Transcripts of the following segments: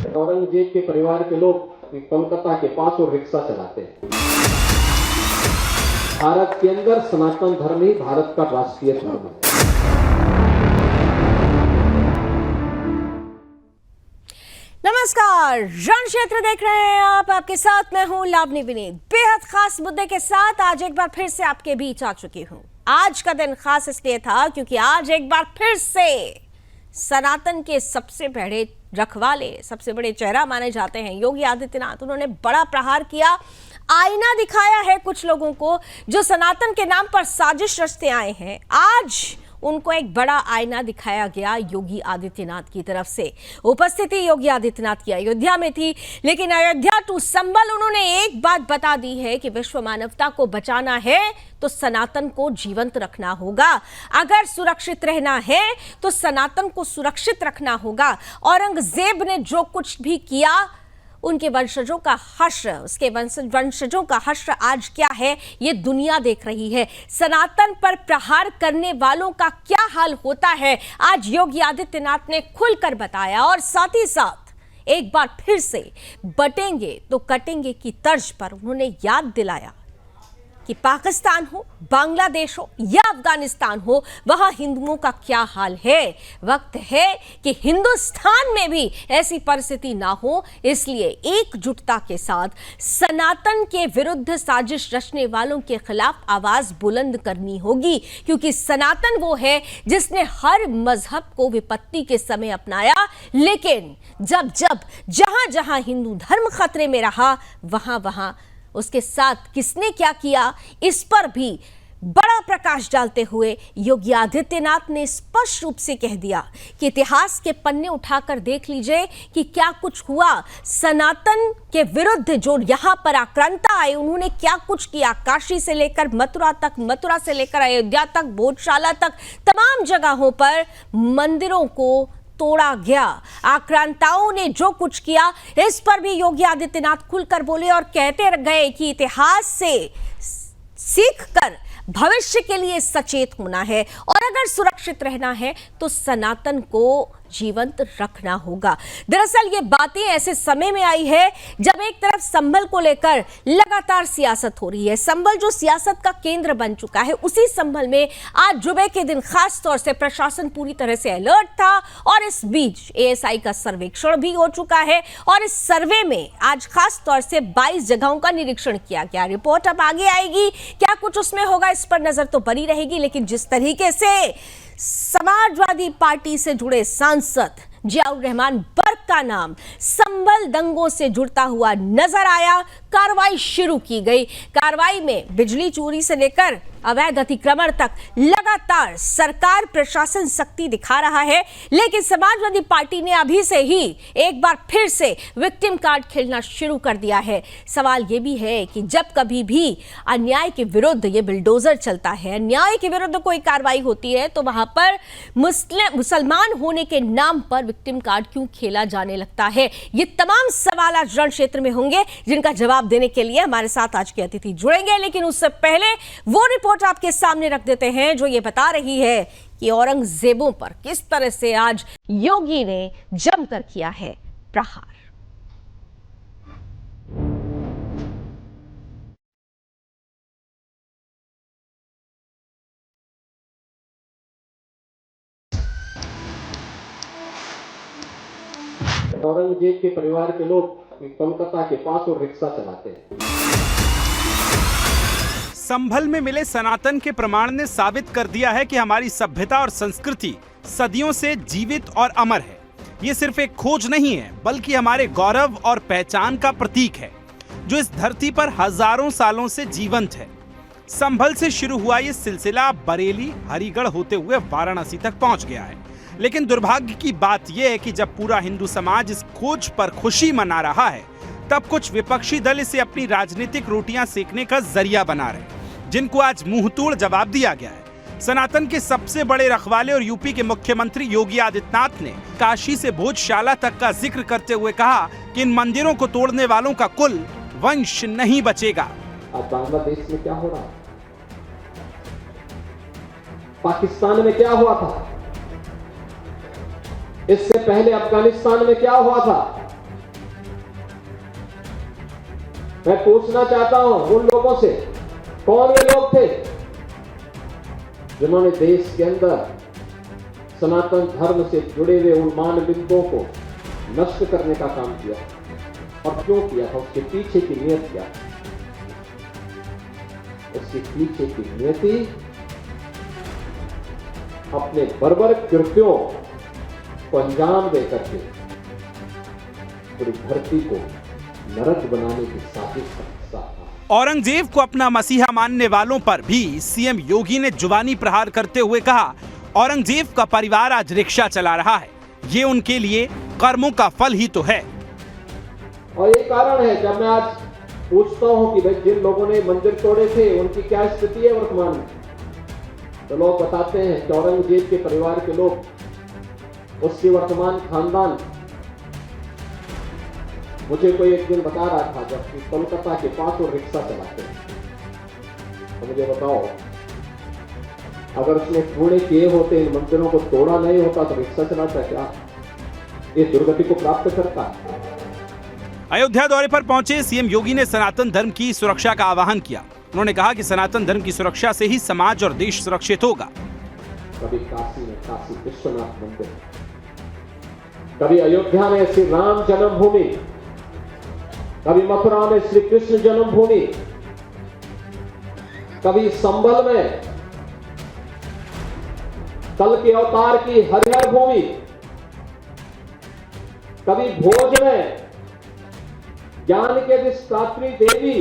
औरंगजेब के परिवार के लोग कोलकाता के पास और रिक्शा चलाते हैं। भारत के अंदर सनातन धर्म ही भारत का राष्ट्रीय धर्म है। नमस्कार, रण क्षेत्र देख रहे हैं आप। आपके साथ मैं हूं लावनी विनीत। बेहद खास मुद्दे के साथ आज एक बार फिर से आपके बीच आ चुकी हूं। आज का दिन खास इसलिए था क्योंकि आज एक बार फिर से सनातन के सबसे बड़े रखवाले, सबसे बड़े चेहरा माने जाते हैं योगी आदित्यनाथ, उन्होंने बड़ा प्रहार किया। आईना दिखाया है कुछ लोगों को जो सनातन के नाम पर साजिश रचते आए हैं। आज उनको एक बड़ा आईना दिखाया गया योगी आदित्यनाथ की तरफ से। उपस्थिति योगी आदित्यनाथ की अयोध्या में थी, लेकिन अयोध्या टू संभल उन्होंने एक बात बता दी है कि विश्व मानवता को बचाना है तो सनातन को जीवंत रखना होगा। अगर सुरक्षित रहना है तो सनातन को सुरक्षित रखना होगा। औरंगजेब ने जो कुछ भी किया, उनके वंशजों का हश्र, उसके वंशजों का हश्र आज क्या है ये दुनिया देख रही है। सनातन पर प्रहार करने वालों का क्या हाल होता है आज योगी आदित्यनाथ ने खुलकर बताया। और साथ ही साथ एक बार फिर से बटेंगे तो कटेंगे की तर्ज पर उन्होंने याद दिलाया कि पाकिस्तान हो, बांग्लादेश हो या अफगानिस्तान हो, वहां हिंदुओं का क्या हाल है। वक्त है कि हिंदुस्तान में भी ऐसी परिस्थिति ना हो, इसलिए एकजुटता के साथ सनातन के विरुद्ध साजिश रचने वालों के खिलाफ आवाज बुलंद करनी होगी, क्योंकि सनातन वो है जिसने हर मजहब को विपत्ति के समय अपनाया, लेकिन जब जब जहां जहां हिंदू धर्म खतरे में रहा, वहां वहां उसके साथ किसने क्या किया, इस पर भी बड़ा प्रकाश डालते हुए योगी आदित्यनाथ ने स्पष्ट रूप से कह दिया कि इतिहास के पन्ने उठाकर देख लीजिए कि क्या कुछ हुआ। सनातन के विरुद्ध जो यहां पर आक्रांता आए, उन्होंने क्या कुछ किया। काशी से लेकर मथुरा तक, मथुरा से लेकर अयोध्या तक, भोजशाला तक, तमाम जगहों पर मंदिरों को तोड़ा गया। आक्रांताओं ने जो कुछ किया, इस पर भी योगी आदित्यनाथ खुलकर बोले और कहते गए कि इतिहास से सीखकर भविष्य के लिए सचेत होना है और अगर सुरक्षित रहना है तो सनातन को जीवंत रखना होगा। दरअसल ये बातें ऐसे समय में आई है जब एक तरफ संभल को लेकर लगातार सियासत हो रही है। संभल जो सियासत का केंद्र बन चुका है, उसी संभल में आज जुमे के दिन खास तौर से प्रशासन पूरी तरह से अलर्ट था और इस बीच एएसआई का सर्वेक्षण भी हो चुका है और इस सर्वे में आज खास तौर से 22 जगहों का निरीक्षण किया गया। रिपोर्ट अब आगे आएगी, क्या कुछ उसमें होगा इस पर नजर तो बनी रहेगी, लेकिन जिस तरीके से समाजवादी पार्टी से जुड़े सांसद जियाउर रहमान बर्क का नाम संभल दंगों से जुड़ता हुआ नजर आया, कार्रवाई शुरू की गई। कार्रवाई में बिजली चोरी से लेकर अवैध अतिक्रमण तक लगातार सरकार प्रशासन सख्ती दिखा रहा है, लेकिन समाजवादी पार्टी ने अभी से ही एक बार फिर से विक्टिम कार्ड खेलना शुरू कर दिया है। सवाल यह भी है कि जब कभी भी अन्याय के विरुद्ध ये बिल्डोजर चलता है, अन्याय के विरुद्ध कोई कार्रवाई होती है, तो वहां पर मुसलमान होने के नाम पर विक्टिम कार्ड क्यों खेला जाने लगता है। ये तमाम सवाल आज रण क्षेत्र में होंगे, जिनका जवाब देने के लिए हमारे साथ आज के अतिथि जुड़ेंगे। लेकिन उससे पहले वो रिपोर्ट आपके सामने रख देते हैं जो ये बता रही है कि औरंगजेबों पर किस तरह से आज योगी ने जमकर किया है प्रहार। औरंगजेब के परिवार के लोग कोलकाता के पास और रिक्शा चलाते हैं। संभल में मिले सनातन के प्रमाण ने साबित कर दिया है कि हमारी सभ्यता और संस्कृति सदियों से जीवित और अमर है। ये सिर्फ एक खोज नहीं है, बल्कि हमारे गौरव और पहचान का प्रतीक है, जो इस धरती पर हजारों सालों से जीवंत है। संभल से शुरू हुआ ये सिलसिला बरेली, हरिगढ़ होते हुए वाराणसी तक पहुंच गया है। लेकिन दुर्भाग्य की बात यह है कि जब पूरा हिंदू समाज इस खोज पर खुशी मना रहा है, तब कुछ विपक्षी दल इसे अपनी राजनीतिक रोटियां सेकने का जरिया बना रहे हैं, जिनको आज मुंहतोड़ जवाब दिया गया है। सनातन के सबसे बड़े रखवाले और यूपी के मुख्यमंत्री योगी आदित्यनाथ ने काशी से भोजशाला तक का जिक्र करते हुए कहा कि इन मंदिरों को तोड़ने वालों का कुल वंश नहीं बचेगा। आज बांग्लादेश में क्या हो रहा है, पाकिस्तान में क्या हुआ था, इससे पहले अफगानिस्तान में क्या हुआ था, मैं पूछना चाहता हूं उन लोगों से, कौन वे लोग थे जिन्होंने देश के अंदर सनातन धर्म से जुड़े हुए उन मानबिंदुओं को नष्ट करने का काम किया, और क्यों किया था? उसके पीछे की नीयत क्या? उसके पीछे की नियति अपने बर्बर कृत्यों को अंजाम देकर के पूरी धरती को नरक बनाने की साजिश था। औरंगजेब को अपना मसीहा मानने वालों पर भी सीएम योगी ने जुबानी प्रहार करते हुए कहा, औरंगजेब का परिवार आज रिक्शा चला रहा है, ये उनके लिए कर्मों का फल ही तो है। और ये कारण है जब मैं आज पूछता हूं कि भाई जिन लोगों ने मंदिर तोड़े थे उनकी क्या स्थिति है वर्तमान में, तो लोग बताते हैं कि औरंगजेब के परिवार के लोग, उसके वर्तमान खानदान। मुझे कोई एक दिन बता रहा था जब कोलकाता के पास वो रिक्शा चलाते हैं, तो मुझे बताओ अगर उसने टूणे किए होते, इन मंदिरों को तोड़ा नहीं होता तो रिक्शा चलाता क्या? ये दुर्गति को प्राप्त करता। अयोध्या दौरे पर पहुंचे सीएम योगी ने सनातन धर्म की सुरक्षा का आह्वान किया। उन्होंने कहा कि सनातन धर्म की सुरक्षा से ही समाज और देश सुरक्षित होगा। कभी काशी में काशी विश्वनाथ मंदिर, कभी अयोध्या में श्री राम जन्मभूमि, कभी मथुरा में श्री कृष्ण जन्मभूमि, कभी संभल में कल के अवतार की हरिहर भूमि, कभी भोज में ज्ञान के अधिष्ठात्री देवी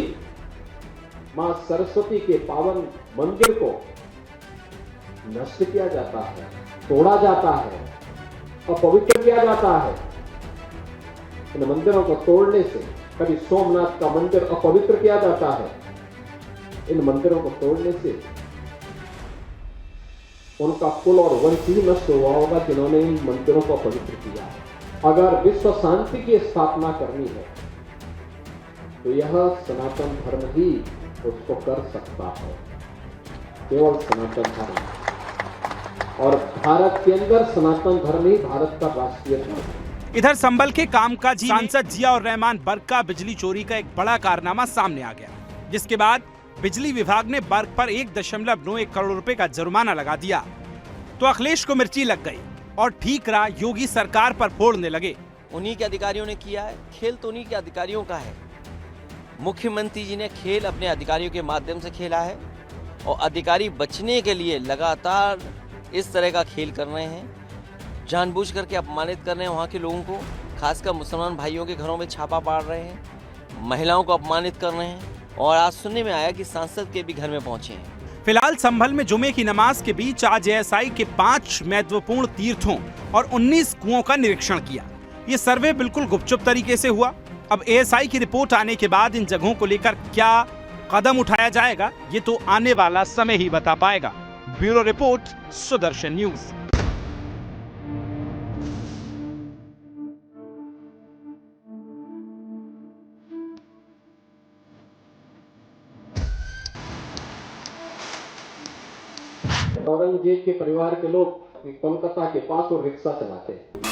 मां सरस्वती के पावन मंदिर को नष्ट किया जाता है, तोड़ा जाता है, अपवित्र किया जाता है। इन मंदिरों को तोड़ने से कभी सोमनाथ का मंदिर अपवित्र किया जाता है, इन मंदिरों को तोड़ने से उनका कुल और वंश ही नष्ट हुआ होगा जिन्होंने इन मंदिरों को अपवित्र किया। अगर विश्व शांति की स्थापना करनी है तो यह सनातन धर्म ही उसको कर सकता है, केवल सनातन धर्म, और भारत के अंदर सनातन धर्म ही भारत का राष्ट्रीय धर्म है। इधर संभल के कामकाजी सांसद जिया और रहमान बर्ग का बिजली चोरी का एक बड़ा कारनामा सामने आ गया, जिसके बाद बिजली विभाग ने बर्ग पर 1.91 करोड़ रुपए का जुर्माना लगा दिया। तो अखिलेश को मिर्ची लग गई और ठीकरा योगी सरकार पर फोड़ने लगे। उन्हीं के अधिकारियों ने किया है, खेल तो उन्हीं के अधिकारियों का है। मुख्यमंत्री जी ने खेल अपने अधिकारियों के माध्यम से खेला है और अधिकारी बचने के लिए लगातार इस तरह का खेल कर रहे हैं, जानबूझ करके अपमानित कर रहे हैं वहाँ के लोगों को, खासकर मुसलमान भाइयों के घरों में छापा पाड़ रहे हैं, महिलाओं को अपमानित कर रहे हैं, और आज सुनने में आया कि सांसद के भी घर में पहुंचे हैं। फिलहाल संभल में जुमे की नमाज के बीच आज एएसआई के 5 महत्वपूर्ण तीर्थों और 19 कुओं का निरीक्षण किया। ये सर्वे बिल्कुल गुपचुप तरीके से हुआ। अब एएसआई की रिपोर्ट आने के बाद इन जगहों को लेकर क्या कदम उठाया जाएगा, ये तो आने वाला समय ही बता पाएगा। Bureau report, Sudarshan news. Aurangzeb के परिवार के लोग कोलकाता के पास वो रिक्शा चलाते हैं।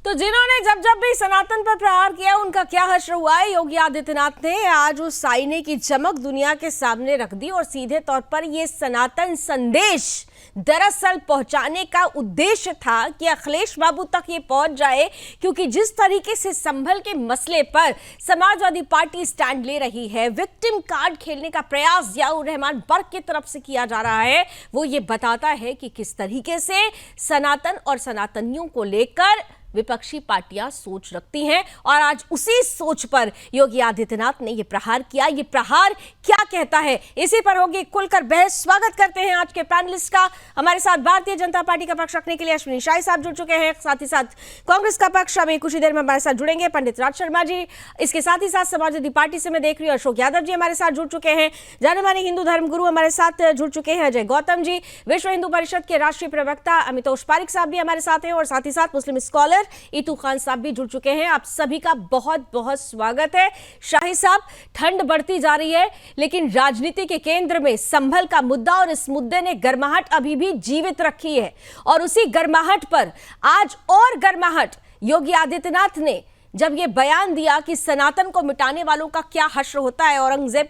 तो जिन्होंने जब जब भी सनातन पर प्रहार किया उनका क्या हश्र हुआ है, योगी आदित्यनाथ ने आज उस आईने की चमक दुनिया के सामने रख दी और सीधे तौर पर ये सनातन संदेश दरअसल पहुंचाने का उद्देश्य था कि अखिलेश बाबू तक ये पहुंच जाए, क्योंकि जिस तरीके से संभल के मसले पर समाजवादी पार्टी स्टैंड ले रही है, विक्टिम कार्ड खेलने का प्रयास जिया और रहमान बर्ग की तरफ से किया जा रहा है, वो ये बताता है कि किस तरीके से सनातन और सनातनियों को लेकर विपक्षी पार्टियां सोच रखती हैं। और आज उसी सोच पर योगी आदित्यनाथ ने यह प्रहार किया। ये प्रहार क्या कहता है, इसी पर होगी खुलकर बहस। स्वागत करते हैं आज के पैनलिस्ट का। हमारे साथ भारतीय जनता पार्टी का पक्ष रखने के लिए अश्विनी शाही साहब जुड़ चुके हैं, साथ ही साथ कांग्रेस का पक्ष अभी कुछ ही देर में हमारे साथ जुड़ेंगे पंडित राज शर्मा जी। इसके साथ ही साथ समाजवादी पार्टी से मैं देख रही हूँ अशोक यादव जी हमारे साथ जुड़ चुके हैं, जाने माने हिंदू धर्म गुरु हमारे साथ जुड़ चुके हैं अजय गौतम जी, विश्व हिंदू परिषद के राष्ट्रीय प्रवक्ता अमितोष पारिक साहब भी हमारे साथ हैं, और साथ ही साथ मुस्लिम स्कॉलर इतू खान साहब भी जुड़ चुके हैं। आप सभी का बहुत बहुत स्वागत है। शाही साहब, ठंड बढ़ती जा रही है, लेकिन राजनीति के केंद्र में संभल का मुद्दा और इस मुद्दे ने गर्माहट अभी भी जीवित रखी है, और उसी गर्माहट पर आज और गर्माहट योगी आदित्यनाथ ने जब ये बयान दिया कि सनातन को मिटाने वालों का क्या हश्र होता है। औरंगजेब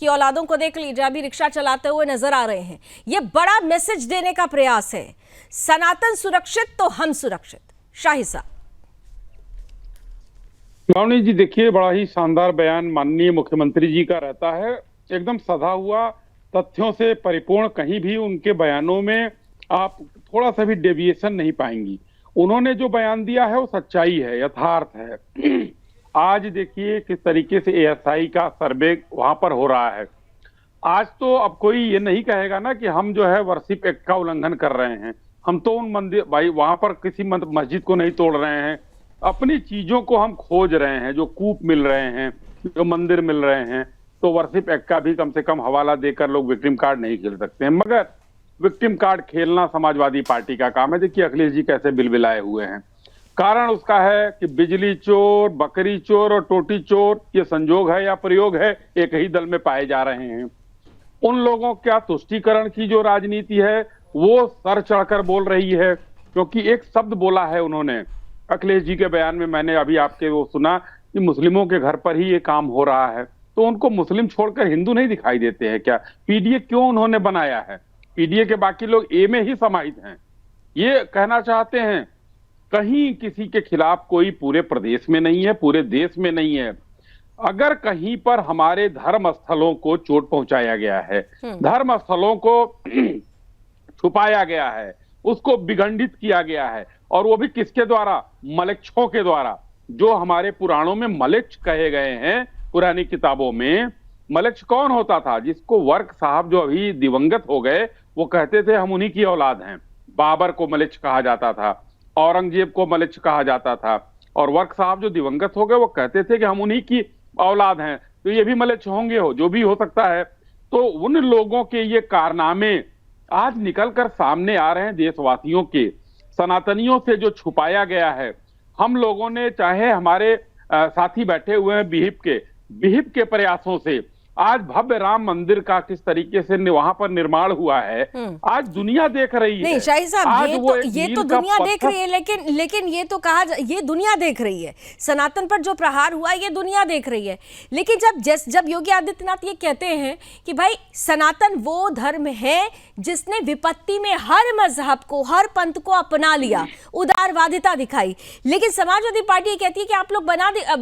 की औलादों को देख लीजिए, अभी रिक्शा चलाते हुए नजर आ रहे हैं। ये बड़ा मैसेज देने का प्रयास है, सनातन सुरक्षित तो हम सुरक्षित। शाही साहब। लावणी जी देखिए, बड़ा ही शानदार बयान माननीय मुख्यमंत्री जी का रहता है, एकदम सधा हुआ, तथ्यों से परिपूर्ण। कहीं भी उनके बयानों में आप थोड़ा सा भी डेविएशन नहीं पाएंगी। उन्होंने जो बयान दिया है वो सच्चाई है, यथार्थ है। आज देखिए किस तरीके से एएसआई का सर्वे वहां पर हो रहा है। आज तो अब कोई ये नहीं कहेगा ना कि हम जो है वर्शिप एक्ट का उल्लंघन कर रहे हैं। हम तो उन मंदिर भाई वहां पर किसी मस्जिद को नहीं तोड़ रहे हैं, अपनी चीजों को हम खोज रहे हैं। जो कूप मिल रहे हैं, जो मंदिर मिल रहे हैं, तो वर्शिप एक्ट का भी कम से कम हवाला देकर लोग विक्टिम कार्ड नहीं खेल सकते हैं। मगर विक्टिम कार्ड खेलना समाजवादी पार्टी का काम है। देखिए अखिलेश जी कैसे बिलबिलाए हुए हैं। कारण उसका है कि बिजली चोर, बकरी चोर और टोटी चोर, ये संजोग है या प्रयोग है, एक ही दल में पाए जा रहे हैं। उन लोगों का तुष्टीकरण की जो राजनीति है वो सर चढ़कर बोल रही है, क्योंकि एक शब्द बोला है उन्होंने अखिलेश जी के बयान में। मैंने अभी आपके वो सुना कि मुस्लिमों के घर पर ही ये काम हो रहा है, तो उनको मुस्लिम छोड़कर हिंदू नहीं दिखाई देते हैं क्या? पीडीए क्यों उन्होंने बनाया है? पीडीए के बाकी लोग ए में ही समाहित हैं। ये कहना चाहते हैं कहीं किसी के खिलाफ कोई पूरे प्रदेश में नहीं है, पूरे देश में नहीं है। अगर कहीं पर हमारे धर्म स्थलों को चोट पहुंचाया गया है, धर्म स्थलों को छुपाया गया है, उसको विखंडित किया गया है, और वो भी किसके द्वारा? मलेच्छों के द्वारा। जो हमारे पुराणों में मलेच्छ कहे गए हैं, पुरानी किताबों में मलेच्छ कौन होता था? जिसको वर्क साहब जो अभी दिवंगत हो गए वो कहते थे हम उन्हीं की औलाद हैं। बाबर को मलेच्छ कहा जाता था, औरंगजेब को मलेच्छ कहा जाता था, और वर्क साहब जो दिवंगत हो गए वो कहते थे कि हम उन्हीं की औलाद हैं, तो ये भी मलेच्छ होंगे, हो जो भी हो सकता है। तो उन लोगों के ये कारनामे आज निकलकर सामने आ रहे हैं देशवासियों के। सनातनियों से जो छुपाया गया है, हम लोगों ने, चाहे हमारे साथी बैठे हुए हैं विहिप के प्रयासों से, आज भव्य राम मंदिर का किस तरीके से वहां पर निर्माण हुआ है, आज दुनिया देख रही है। नहीं शाही साहब, ये तो दुनिया देख रही है, लेकिन ये तो ये दुनिया देख रही है। सनातन पर जो प्रहार हुआ ये दुनिया देख रही है। लेकिन जब योगी आदित्यनाथ ये कहते हैं कि भाई सनातन वो धर्म है जिसने विपत्ति में हर मजहब को, हर पंथ को अपना लिया, उदारवादिता दिखाई, लेकिन समाजवादी पार्टी कहती है कि आप लोग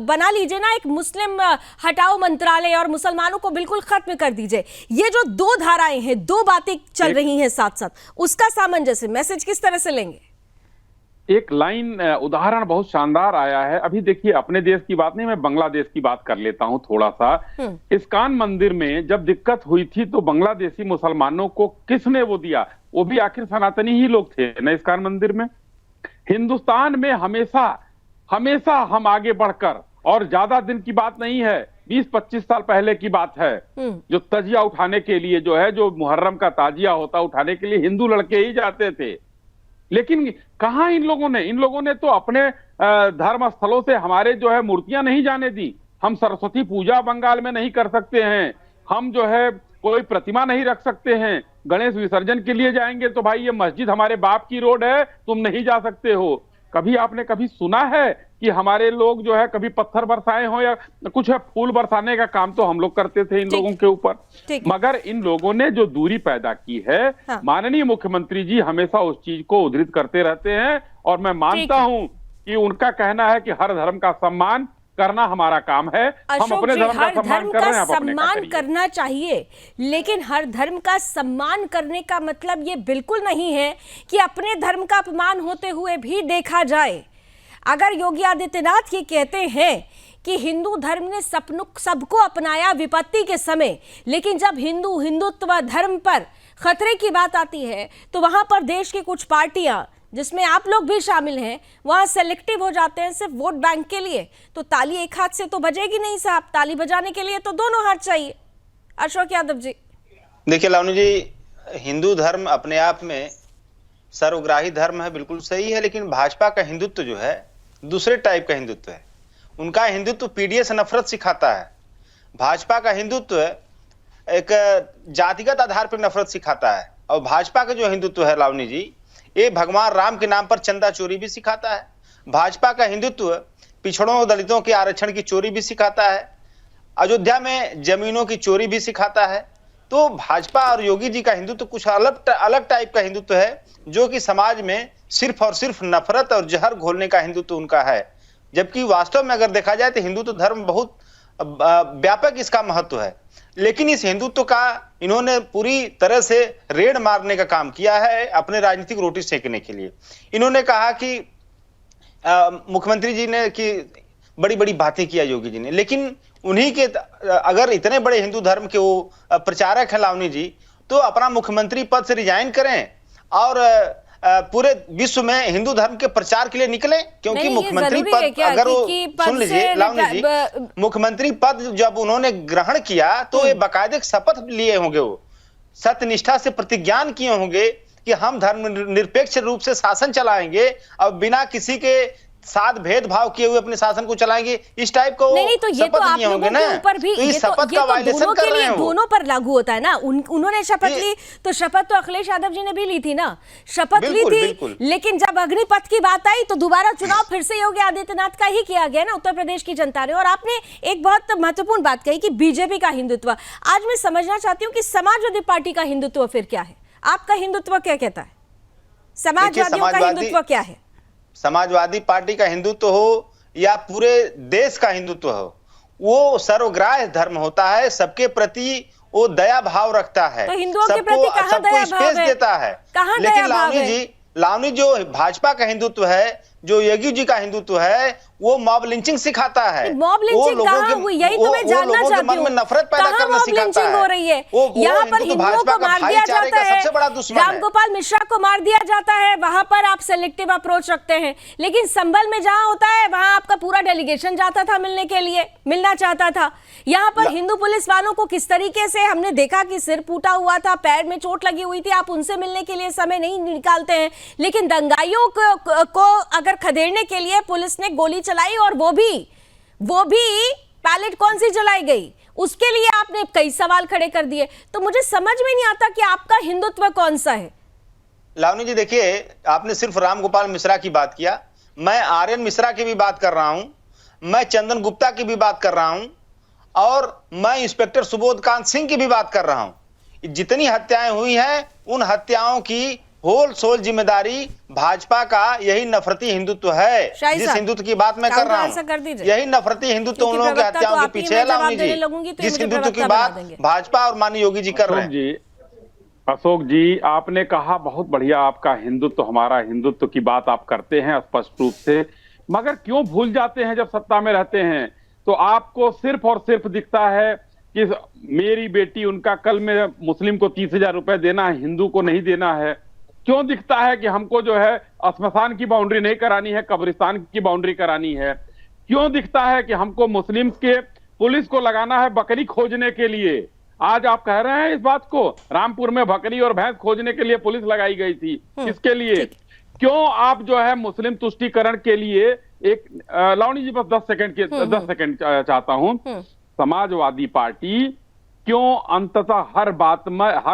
बना लीजिए ना एक मुस्लिम हटाओ मंत्रालय और मुसलमानों को बिल्कुल खत्म कर दीजिए। ये जो दो धाराएं हैं, दो बातें चल रही हैं साथ साथ, उसका सामंजस्य मैसेज किस तरह से लेंगे? एक लाइन उदाहरण बहुत शानदार आया है। अभी देखिए, अपने देश की बात नहीं, मैं बांग्लादेश की बात कर लेता हूं थोड़ा सा। इस्कान मंदिर में जब दिक्कत हुई थी तो बांग्लादेशी मुसलमानों को किसने वो दिया? वो भी आखिर सनातनी ही लोग थे ना इस्कान मंदिर में। हिंदुस्तान में हमेशा हम आगे बढ़कर, और ज्यादा दिन की बात नहीं है, 20-25 साल पहले की बात है, जो तजिया उठाने के लिए जो मुहर्रम का ताजिया होता उठाने के लिए हिंदू लड़के ही जाते थे। लेकिन कहां इन लोगों ने तो अपने धर्म स्थलों से हमारे जो है मूर्तियां नहीं जाने दी। हम सरस्वती पूजा बंगाल में नहीं कर सकते हैं, हम जो है कोई प्रतिमा नहीं रख सकते हैं। गणेश विसर्जन के लिए जाएंगे तो भाई ये मस्जिद हमारे बाप की रोड है, तुम नहीं जा सकते हो। कभी आपने सुना है कि हमारे लोग जो है कभी पत्थर बरसाए हो या कुछ है? फूल बरसाने का काम तो हम लोग करते थे इन लोगों के ऊपर। मगर इन लोगों ने जो दूरी पैदा की है, हाँ। माननीय मुख्यमंत्री जी हमेशा उस चीज को उद्धृत करते रहते हैं, और मैं मानता हूं कि उनका कहना है कि हर धर्म का सम्मान करना हमारा काम है। हम अपने धर्म का सम्मान कर रहे हैं, सम्मान करना चाहिए, लेकिन हर धर्म का सम्मान करने का मतलब ये बिल्कुल नहीं है कि अपने धर्म का अपमान होते हुए भी देखा जाए। अगर योगी आदित्यनाथ ये कहते हैं कि हिंदू धर्म ने सबको अपनाया विपत्ति के समय, लेकिन जब हिंदुत्व धर्म पर खतरे की बात आती है तो वहां पर देश की कुछ पार्टियां, जिसमें आप लोग भी शामिल हैं, वहां सेलेक्टिव हो जाते हैं सिर्फ वोट बैंक के लिए। तो ताली एक हाथ से तो बजेगी नहीं साहब, ताली बजाने के लिए तो दोनों हाथ चाहिए। अशोक यादव जी। देखिए लावनी जी, हिंदू धर्म अपने आप में सर्वग्राही धर्म है, बिल्कुल सही है, लेकिन भाजपा का हिंदुत्व जो है दूसरे टाइप का हिंदुत्व है। उनका हिंदुत्व पीडीए से नफरत सिखाता है। भाजपा का हिंदुत्व एक जातिगत आधार पर नफरत सिखाता है, और भाजपा का जो हिंदुत्व है लावनी जी, ये भगवान राम के नाम पर चंदा चोरी भी सिखाता है। भाजपा का हिंदुत्व पिछड़ों दलितों के आरक्षण की चोरी भी सिखाता है, अयोध्या में जमीनों की चोरी भी सिखाता है। तो भाजपा और योगी जी का हिंदुत्व कुछ अलग टाइप का हिंदुत्व है, जो कि समाज में सिर्फ और सिर्फ नफरत और जहर घोलने का हिंदुत्व उनका है। जबकि वास्तव में अगर देखा जाए तो हिंदुत्व धर्म बहुत व्यापक इसका महत्व है, लेकिन इस हिंदुत्व का इन्होंने पूरी तरह से रेड़ मारने का काम किया है अपने राजनीतिक रोटी सेकने के लिए। इन्होंने कहा कि मुख्यमंत्री जी ने कि बड़ी बड़ी बातें किया योगी जी ने, लेकिन उन्हीं के अगर इतने बड़े हिंदू धर्म के वो प्रचारक है लावनी जी, तो अपना मुख्यमंत्री पद से रिजाइन करें और पूरे विश्व में हिंदू धर्म के प्रचार के लिए निकले। क्योंकि मुख्यमंत्री पद अगर वो सुन लीजिए लावनी जी, मुख्यमंत्री पद जब उन्होंने ग्रहण किया तो ये बाकायदे शपथ लिए होंगे, वो सत्यनिष्ठा से प्रतिज्ञान किए होंगे कि हम धर्मनिरपेक्ष रूप से शासन चलाएंगे और बिना किसी के साथ भेदभाव किए हुए अपने शासन को चलाएंगे। इस टाइप को नहीं तो ये तो आप लोगों के ऊपर भी, तो ये तो दोनों के लिए दोनों पर लागू होता है ना। उन्होंने शपथ ली तो शपथ तो अखिलेश यादव जी ने भी ली थी ना, शपथ ली थी, लेकिन जब अग्निपथ की बात आई तो दोबारा चुनाव फिर से योगी आदित्यनाथ का ही किया गया ना उत्तर प्रदेश की जनता ने। और आपने एक बहुत महत्वपूर्ण बात कही कि बीजेपी का हिंदुत्व। आज मैं समझना चाहती हूँ कि समाजवादी पार्टी का हिंदुत्व फिर क्या है, आपका हिंदुत्व क्या कहता है, समाजवादियों का हिंदुत्व क्या है? समाजवादी पार्टी का हिंदुत्व हो या पूरे देश का हिंदुत्व हो, वो सर्वग्राह्य धर्म होता है, सबके प्रति वो दया भाव रखता है, तो हिंदुओं के प्रति कहां दया भाव है? देता है। लेकिन लावनी जो भाजपा का हिंदुत्व है, जो योगी जी का हिंदुत्व है, वो मॉब लिंचिंग सिखाता है। मॉब लिंचिंग कहां हुई, यही तो मैं जानना चाहती हूँ। नफरत पैदा करना सिखाता है। हो रही है यहाँ पर हिंदुओं को मार दिया जाता है, रामगोपाल मिश्रा को मार दिया जाता है, वहां पर आप सेलेक्टिव अप्रोच रखते हैं। लेकिन संभल में जहां होता है वहां आपका पूरा डेलीगेशन जाता था मिलने के लिए, मिलना चाहता था। यहाँ पर हिंदू पुलिस वालों को किस तरीके से हमने देखा कि सिर फूटा हुआ था, पैर में चोट लगी हुई थी, आप उनसे मिलने के लिए समय नहीं निकालते हैं। लेकिन दंगाइयों को अगर खदेड़ने के लिए पुलिस ने गोली चलाई, और वो भी पैलेट कौन सी जलाई गई, उसके लिए आपने कई सवाल खड़े कर दिए। तो मुझे समझ में नहीं आता कि आपका हिंदुत्व कौन सा है। लावनी जी देखिए, आपने सिर्फ रामगोपाल मिश्रा की बात किया, मैं आर्यन मिश्रा की भी बात कर रहा हूं, मैं चंदन गुप्ता की भी बात कर रहा हूं, और मैं इंस्पेक्टर सुबोध कांत सिंह की भी बात कर रहा हूं। जितनी हत्याएं हुई हैं उन हत्याओं की होल सोल जिम्मेदारी भाजपा का यही नफरती हिंदुत्व है। जिस हिंदुत्व की बात मैं कर रहा हूँ, यही नफरती हिंदुत्व उन लोगों की हत्याओं के पीछे है लावनी जी। जिस हिंदुत्व की बात भाजपा और माननीय योगी जी कर रहे हैं। अशोक जी, आपने कहा बहुत बढ़िया, आपका हिंदुत्व हमारा हिंदुत्व की बात आप करते हैं स्पष्ट रूप से, मगर क्यों भूल जाते हैं जब सत्ता में रहते हैं तो आपको सिर्फ और सिर्फ दिखता है कि मेरी बेटी, उनका कल में मुस्लिम को 30,000 रुपए देना है, हिंदू को नहीं देना है। क्यों दिखता है कि हमको जो है श्मशान की बाउंड्री नहीं करानी है, कब्रिस्तान की बाउंड्री करानी है? क्यों दिखता है कि हमको मुस्लिम के पुलिस को लगाना है बकरी खोजने के लिए? आज आप कह रहे हैं इस बात को, रामपुर में बकरी और भैंस खोजने के लिए पुलिस लगाई गई थी, किसके लिए? क्यों आप जो है मुस्लिम तुष्टीकरण के लिए एक लावनी जी बस 10 सेकंड चाहता हूं, समाजवादी पार्टी क्यों अंततः हर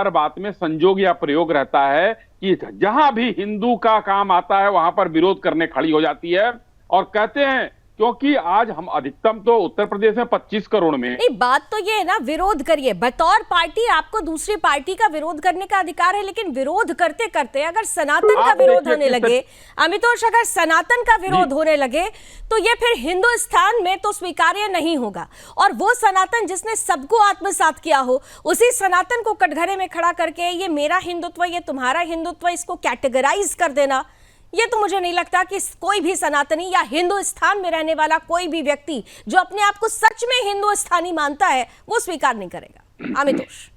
बात में संजोग या प्रयोग रहता है कि जहां भी हिंदू का काम आता है वहां पर विरोध करने खड़ी हो जाती है और कहते हैं क्योंकि आज हम अधिकतम तो उत्तर प्रदेश में 25 करोड़ में। नहीं, बात तो ये है ना, विरोध करिए बतौर पार्टी, आपको दूसरी पार्टी का विरोध करने का अधिकार है, लेकिन विरोध करते करते अगर सनातन का विरोध होने लगे, अमितोष, अगर सनातन का विरोध होने लगे तो ये फिर हिंदुस्तान में तो स्वीकार्य नहीं होगा। और वो सनातन जिसने सबको आत्मसात किया हो, उसी सनातन को कटघरे में खड़ा करके ये मेरा हिंदुत्व, ये तुम्हारा हिंदुत्व, इसको कैटेगराइज कर देना, ये तो मुझे नहीं लगता कि कोई भी सनातनी या हिंदुस्तान में रहने वाला कोई भी व्यक्ति जो अपने आप को सच में हिंदुस्तानी मानता है वो स्वीकार नहीं करेगा। अमितोष,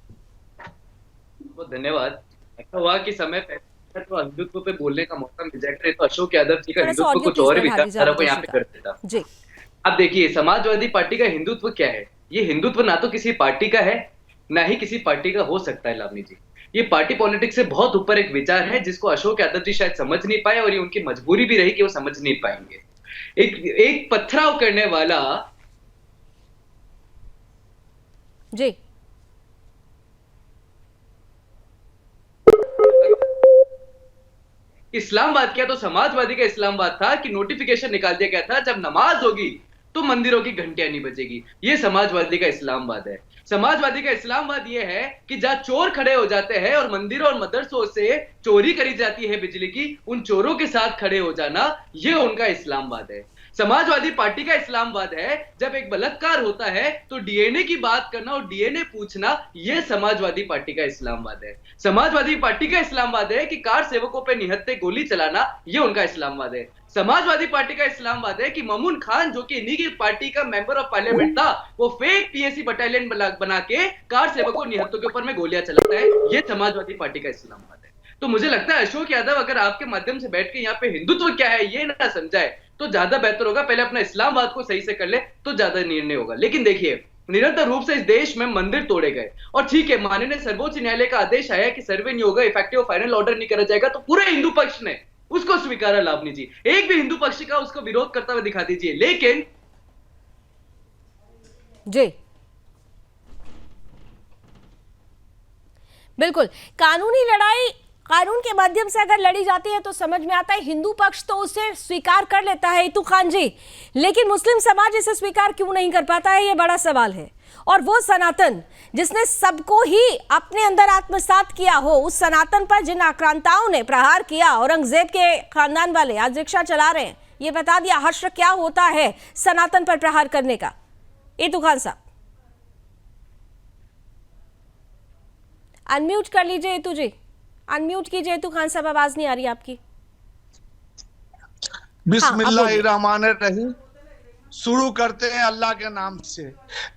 बहुत धन्यवाद। ऐसा हुआ कि समय पहले तो हिंदुत्व पे बोलने का मौका मिल जाए तो अशोक यादव जी का हिंदुत्व कुछ और विचारधारा को यहाँ पे कर देता जी। अब देखिए, समाजवादी पार्टी का हिंदुत्व क्या है? ये हिंदुत्व ना तो किसी पार्टी का है, ना ही किसी पार्टी का हो सकता है लावनी जी। ये पार्टी पॉलिटिक्स से बहुत ऊपर एक विचार है जिसको अशोक यादव जी शायद समझ नहीं पाए, और ये उनकी मजबूरी भी रही कि वो समझ नहीं पाएंगे। एक पथराव करने वाला जी, इस्लामवाद क्या तो समाजवादी का इस्लामवाद था कि नोटिफिकेशन निकाल दिया गया था जब नमाज होगी तो मंदिरों की घंटियां नहीं बजेगी। ये समाजवादी का इस्लामवाद है। समाजवादी का इस्लामवाद ये है कि जहां चोर खड़े हो जाते हैं और मंदिरों और मदरसों से चोरी करी जाती है बिजली की, उन चोरों के साथ खड़े हो जाना, ये उनका इस्लामवाद है। समाजवादी पार्टी का इस्लामवाद है जब एक बलात्कार होता है तो डीएनए की बात करना और डीएनए पूछना, यह समाजवादी पार्टी का इस्लामवाद है। समाजवादी पार्टी का इस्लामवाद है कि कार सेवकों पे निहत्थे गोली चलाना, यह उनका इस्लामवाद है। समाजवादी पार्टी का इस्लामवाद है कि ममून खान जो कि इन्हीं की पार्टी का मेंबर ऑफ पार्लियामेंट था, वो फेक पीएसी बटालियन बना के कार सेवकों निहत्थों के ऊपर में गोलियां चलाता है। यह समाजवादी पार्टी का इस्लामवाद है। तो मुझे लगता है अशोक यादव अगर आपके माध्यम से बैठ के यहाँ पे हिंदुत्व क्या है ये ना समझाए तो ज्यादा बेहतर होगा। पहले अपना इस्लामवाद को सही से कर ले तो ज्यादा निर्णय होगा। लेकिन देखिए, निरंतर रूप से इस देश में मंदिर तोड़े गए और ठीक है, माननीय सर्वोच्च न्यायालय का आदेश आया कि सर्वे नहीं होगा, इफेक्टिव फाइनल ऑर्डर नहीं करा जाएगा, तो पूरे हिंदू पक्ष ने उसको स्वीकारा। लावनी जी, एक भी हिंदू पक्ष का उसको विरोध करता हुआ दिखा दीजिए। लेकिन जी बिल्कुल, कानूनी लड़ाई कानून के माध्यम से अगर लड़ी जाती है तो समझ में आता है, हिंदू पक्ष तो उसे स्वीकार कर लेता है इतू खान जी, लेकिन मुस्लिम समाज इसे स्वीकार क्यों नहीं कर पाता है, ये बड़ा सवाल है। और वो सनातन जिसने सबको ही अपने अंदर आत्मसात किया हो, उस सनातन पर जिन आक्रांताओं ने प्रहार किया, औरंगजेब के खानदान वाले आज रिक्शा चला रहे हैं, ये बता दिया हर्ष क्या होता है सनातन पर प्रहार करने का। इतू खान साहब अनम्यूट कर लीजिए। इतू जी अनम्यूट कीजिए। इतू खान साहब आवाज नहीं आ रही आपकी। बिस्मिल्लाहिर्रहमानिर्रहीम। शुरू करते हैं अल्लाह के नाम से।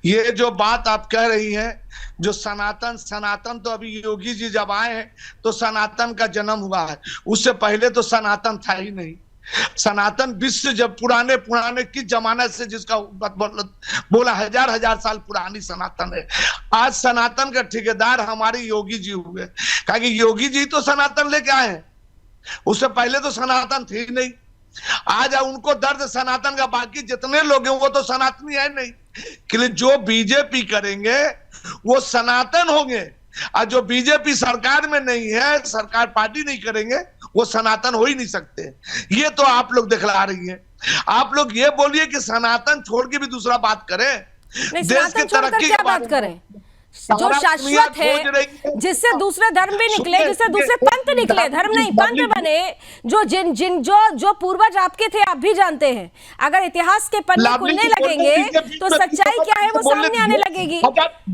ये जो बात आप कह रही हैं, जो सनातन तो अभी योगी जी जब आए हैं तो सनातन का जन्म हुआ है, उससे पहले तो सनातन था ही नहीं। सनातन विश्व जब पुराने किस जमाने से जिसका बोला हजार साल पुरानी सनातन है। आज सनातन का ठेकेदार हमारे योगी जी हुए, कहा कि योगी जी तो सनातन लेके आए हैं, उससे पहले तो सनातन थे ही नहीं। आज उनको दर्द सनातन का, बाकी जितने लोग हैं वो तो सनातनी है नहीं, कि जो बीजेपी करेंगे वो सनातन होंगे, और जो बीजेपी सरकार में नहीं है, सरकार पार्टी नहीं करेंगे, वो सनातन हो ही नहीं सकते। ये तो आप लोग दिखला रही हैं। आप लोग ये बोलिए कि सनातन छोड़ के भी दूसरा बात करें, देश की तरक्की की बात करें, जो शाश्वत है, जिससे दूसरे धर्म भी निकले, जिससे दूसरे पंथ निकले, धर्म नहीं पंथ बने, जो पूर्वज आपके थे आप भी जानते हैं। अगर इतिहास के पन्ने खुलने लगेंगे तो सच्चाई क्या है वो सामने आने लगेगी।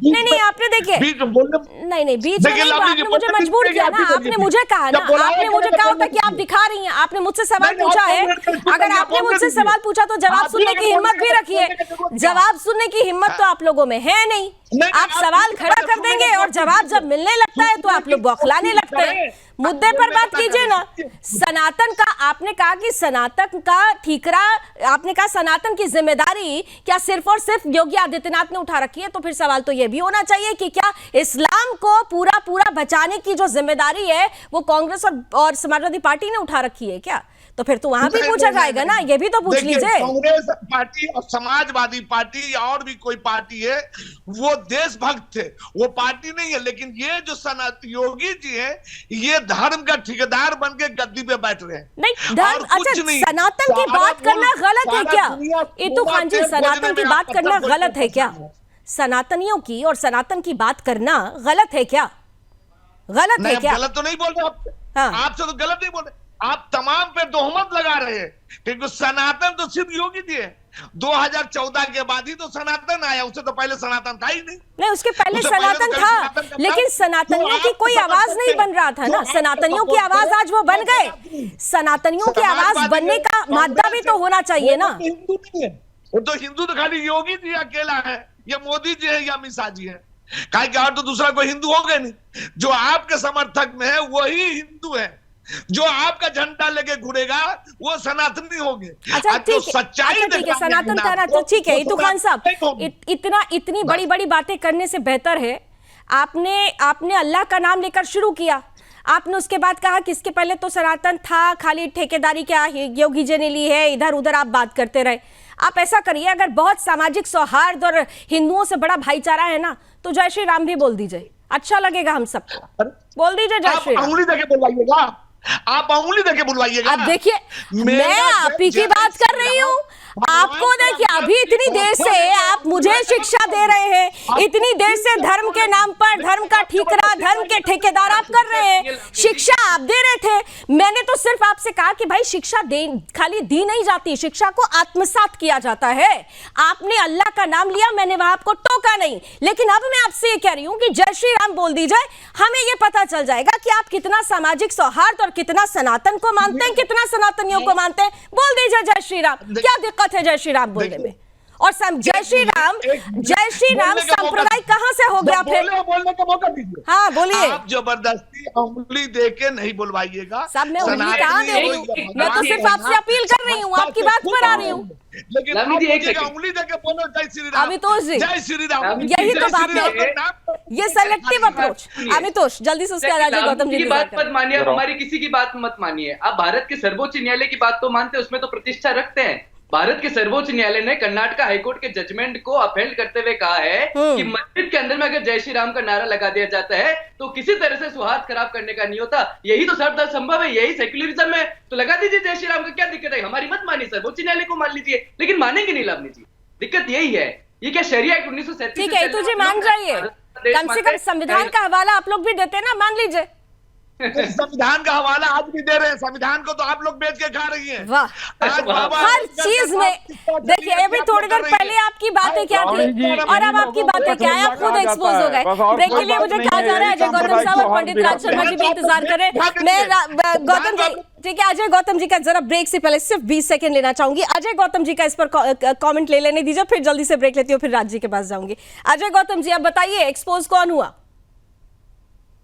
नहीं आपने देखिए, नहीं बीच में नहीं, आपने मुझे मजबूर किया ना, आपने मुझे कहा ना, आपने मुझे कहा था कि आप दिखा रही हैं, आपने मुझसे सवाल पूछा है, अगर आपने मुझसे सवाल पूछा तो जवाब सुनने की हिम्मत भी रखिए। जवाब सुनने की हिम्मत तो आप लोगों में है नहीं, आप सवाल खड़ा कर देंगे और जवाब जब मिलने लगता है तो आप लोग बौखलाने लगते हैं। मुद्दे पर बात कीजिए ना। सनातन का आपने कहा कि सनातन का ठीकरा, आपने कहा सनातन की जिम्मेदारी क्या सिर्फ और सिर्फ योगी आदित्यनाथ ने उठा रखी है, तो फिर सवाल तो यह भी होना चाहिए कि क्या इस्लाम को पूरा बचाने की जो जिम्मेदारी है वो कांग्रेस और समाजवादी पार्टी ने उठा रखी है क्या? तो फिर तो वहां भी पूछा जाएगा ना, ये भी तो पूछ लीजिए। कांग्रेस पार्टी और समाजवादी पार्टी या और भी कोई पार्टी है, वो देशभक्त थे, वो पार्टी नहीं है। लेकिन ये जो योगी जी है, ये धर्म का ठेकेदार बन के गद्दी पे बैठ रहे हैं। नहीं धर्म, अच्छा सनातन की बात करना गलत है क्या? इतू खान जी, सनातन की बात करना गलत है क्या? सनातनियों की और सनातन की बात करना गलत है क्या? गलत है क्या? गलत तो नहीं बोल रहे आपसे तो गलत नहीं बोल रहे, आप तमाम पे तोहमत लगा रहे हैं, क्योंकि सनातन तो सिर्फ योगी जी है। 2014 के बाद ही तो सनातन आया, उससे तो पहले सनातन था ही नहीं। उसके पहले सनातन था, लेकिन सनातनियों की कोई आवाज नहीं बन रहा था ना। सनातनियों की आवाज आज वो बन गए। सनातनियों की आवाज बनने का मादा भी तो होना चाहिए ना। हिंदू नहीं है वो तो, हिंदू तो खाली योगी जी अकेला है, या मोदी जी है, या अमित शाह जी है। कहा कि और तो दूसरा कोई हिंदू होगा नहीं। जो आपके समर्थक में है वही हिंदू है, जो आपका झंडा लेके घूरेगा वो सनातनी होंगे। अच्छा ठीक है, ठीक है, सनातन कहना तो ठीक है। इतू खान साहब, इतनी बड़ी बातें करने से बेहतर है आपने अल्लाह का नाम लेकर शुरू किया। आपने उसके बाद कहा कि इसके पहले तो सनातन था, खाली ठेकेदारी क्या योगी जी ने ली है, इधर उधर आप बात करते रहे। आप ऐसा करिए, अगर बहुत सामाजिक सौहार्द और हिंदुओं से बड़ा भाईचारा है ना, तो जय श्री राम भी बोल दीजिए, अच्छा लगेगा हम सबको। बोल दीजिए जय श्री राम। आप उंगली देके बुलवाइएगा। अब देखिए, मैं आप ही की बात कर रही हूँ। आपको देखिए, अभी इतनी देर से आप मुझे शिक्षा दे रहे हैं, इतनी देर से धर्म के नाम पर धर्म का ठीकरा, धर्म के ठेकेदार आप कर रहे हैं, शिक्षा आप दे रहे थे। मैंने तो सिर्फ आपसे कहा कि भाई शिक्षा खाली दी नहीं जाती, शिक्षा को आत्मसात किया जाता है। आपने अल्लाह का नाम लिया, मैंने वहां आपको टोका नहीं, लेकिन अब मैं आपसे ये कह रही हूं कि जय श्री राम बोल दी जाए, हमें ये पता चल जाएगा कि आप कितना सामाजिक सौहार्द और कितना सनातन को मानते हैं, कितना सनातनियों को मानते हैं। बोल दीजिए जय श्री राम, क्या दिक्कत है जय श्री राम बोलने में? और जय श्री राम संप्रदाय कहां से हो गया फिर? बोलने का मौका दीजिए। हाँ बोलिए। आप जबरदस्ती उंगली देके नहीं बुलवाइएगा। सब मैं उंगली कहां दे रही हूँ? मैं तो सिर्फ आपसे अपील कर रही हूँ, आपकी बात पर आ रही हूँ। लेकिन उंगली देके बोलो जय श्री राम। अमितोष जी, जय श्री राम, यही तो बात है, ये सेलेक्टिव अप्रोच। अमितोष जल्दी से उसके बाद गौतम जी की बात मत मानिए, हमारी किसी की बात मत मानिए। आप भारत के सर्वोच्च न्यायालय की बात तो मानते हैं, उसमें तो प्रतिष्ठा रखते हैं। भारत के सर्वोच्च न्यायालय ने कर्नाटक हाईकोर्ट के जजमेंट को अपहेल्ड करते हुए कहा है कि मस्जिद के अंदर में अगर जय श्री राम का नारा लगा दिया जाता है तो किसी तरह से सौहार्द खराब करने का नहीं होता। यही तो सर्वदा संभव है, यही सेक्युलरिज्म है। तो लगा दीजिए जय श्री राम का, क्या दिक्कत है? हमारी मत मानिए, सर्वोच्च न्यायालय को मान लीजिए, लेकिन मानेंगे नहीं लाभनी जी। दिक्कत यही है। ये क्या शरिया एक्ट 1937? ठीक है, तुझे मान जाइए, कम से कम संविधान का हवाला आप लोग भी देते हैं ना, मान लीजिए। संविधान का हवाला आज भी दे रहे हैं, संविधान को तो आप लोग बेच के खा रही हैं। वाह, हर चीज में देखिए, अभी थोड़ी देर पहले आपकी बातें क्या थी और अब आपकी बातें क्या है, आप खुद एक्सपोज हो गए। ब्रेक के लिए मुझे कहा जा रहा है अजय गौतम साहब और पंडित राज शर्मा जी भी इंतजार करें। मैं गौतम जी, ठीक है, अजय गौतम जी का जरा ब्रेक से पहले सिर्फ 20 सेकंड लेना चाहूंगी। अजय गौतम जी का इस पर कमेंट ले लेने दीजिए, फिर जल्दी से ब्रेक लेती हूँ, फिर राज जी के पास जाऊंगी। अजय गौतम जी, अब बताइए एक्सपोज कौन हुआ?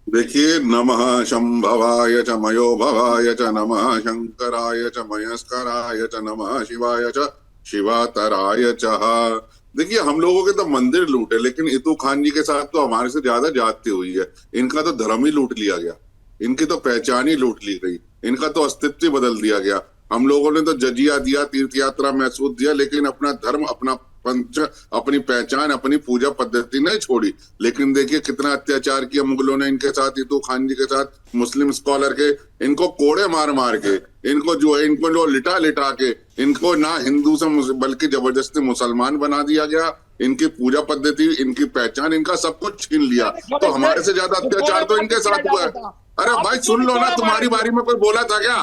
देखिए, नमः शंभवाय च मयो भवाय च नमः शंकराय च मयस्कराय च नमः शिवाय च शिवातराय च। देखिए, हम लोगों के तो मंदिर लूटे, लेकिन इतू खान जी के साथ तो हमारे से ज्यादा जाती हुई है। इनका तो धर्म ही लूट लिया गया, इनकी तो पहचान ही लूट ली गई, इनका तो अस्तित्व बदल दिया गया। हम लोगों ने तो जजिया दिया, तीर्थ यात्रा महसूस दिया, लेकिन अपना धर्म, अपना पंच, अपनी पहचान, अपनी पूजा पद्धति नहीं छोड़ी। लेकिन देखिए कितना अत्याचार किया मुगलों ने इनके साथ, इतू खान जी के साथ, मुस्लिम स्कॉलर के, इनको कोड़े मार मार के, इनको जो लिटा लिटा के, इनको ना हिंदू से बल्कि जबरदस्ती मुसलमान बना दिया गया। इनकी पूजा पद्धति, इनकी पहचान, इनका सब कुछ छीन लिया। तो हमारे से ज्यादा अत्याचार तो इनके साथ हुआ है। अरे भाई सुन लो ना, तुम्हारी बारी में कोई बोला था क्या?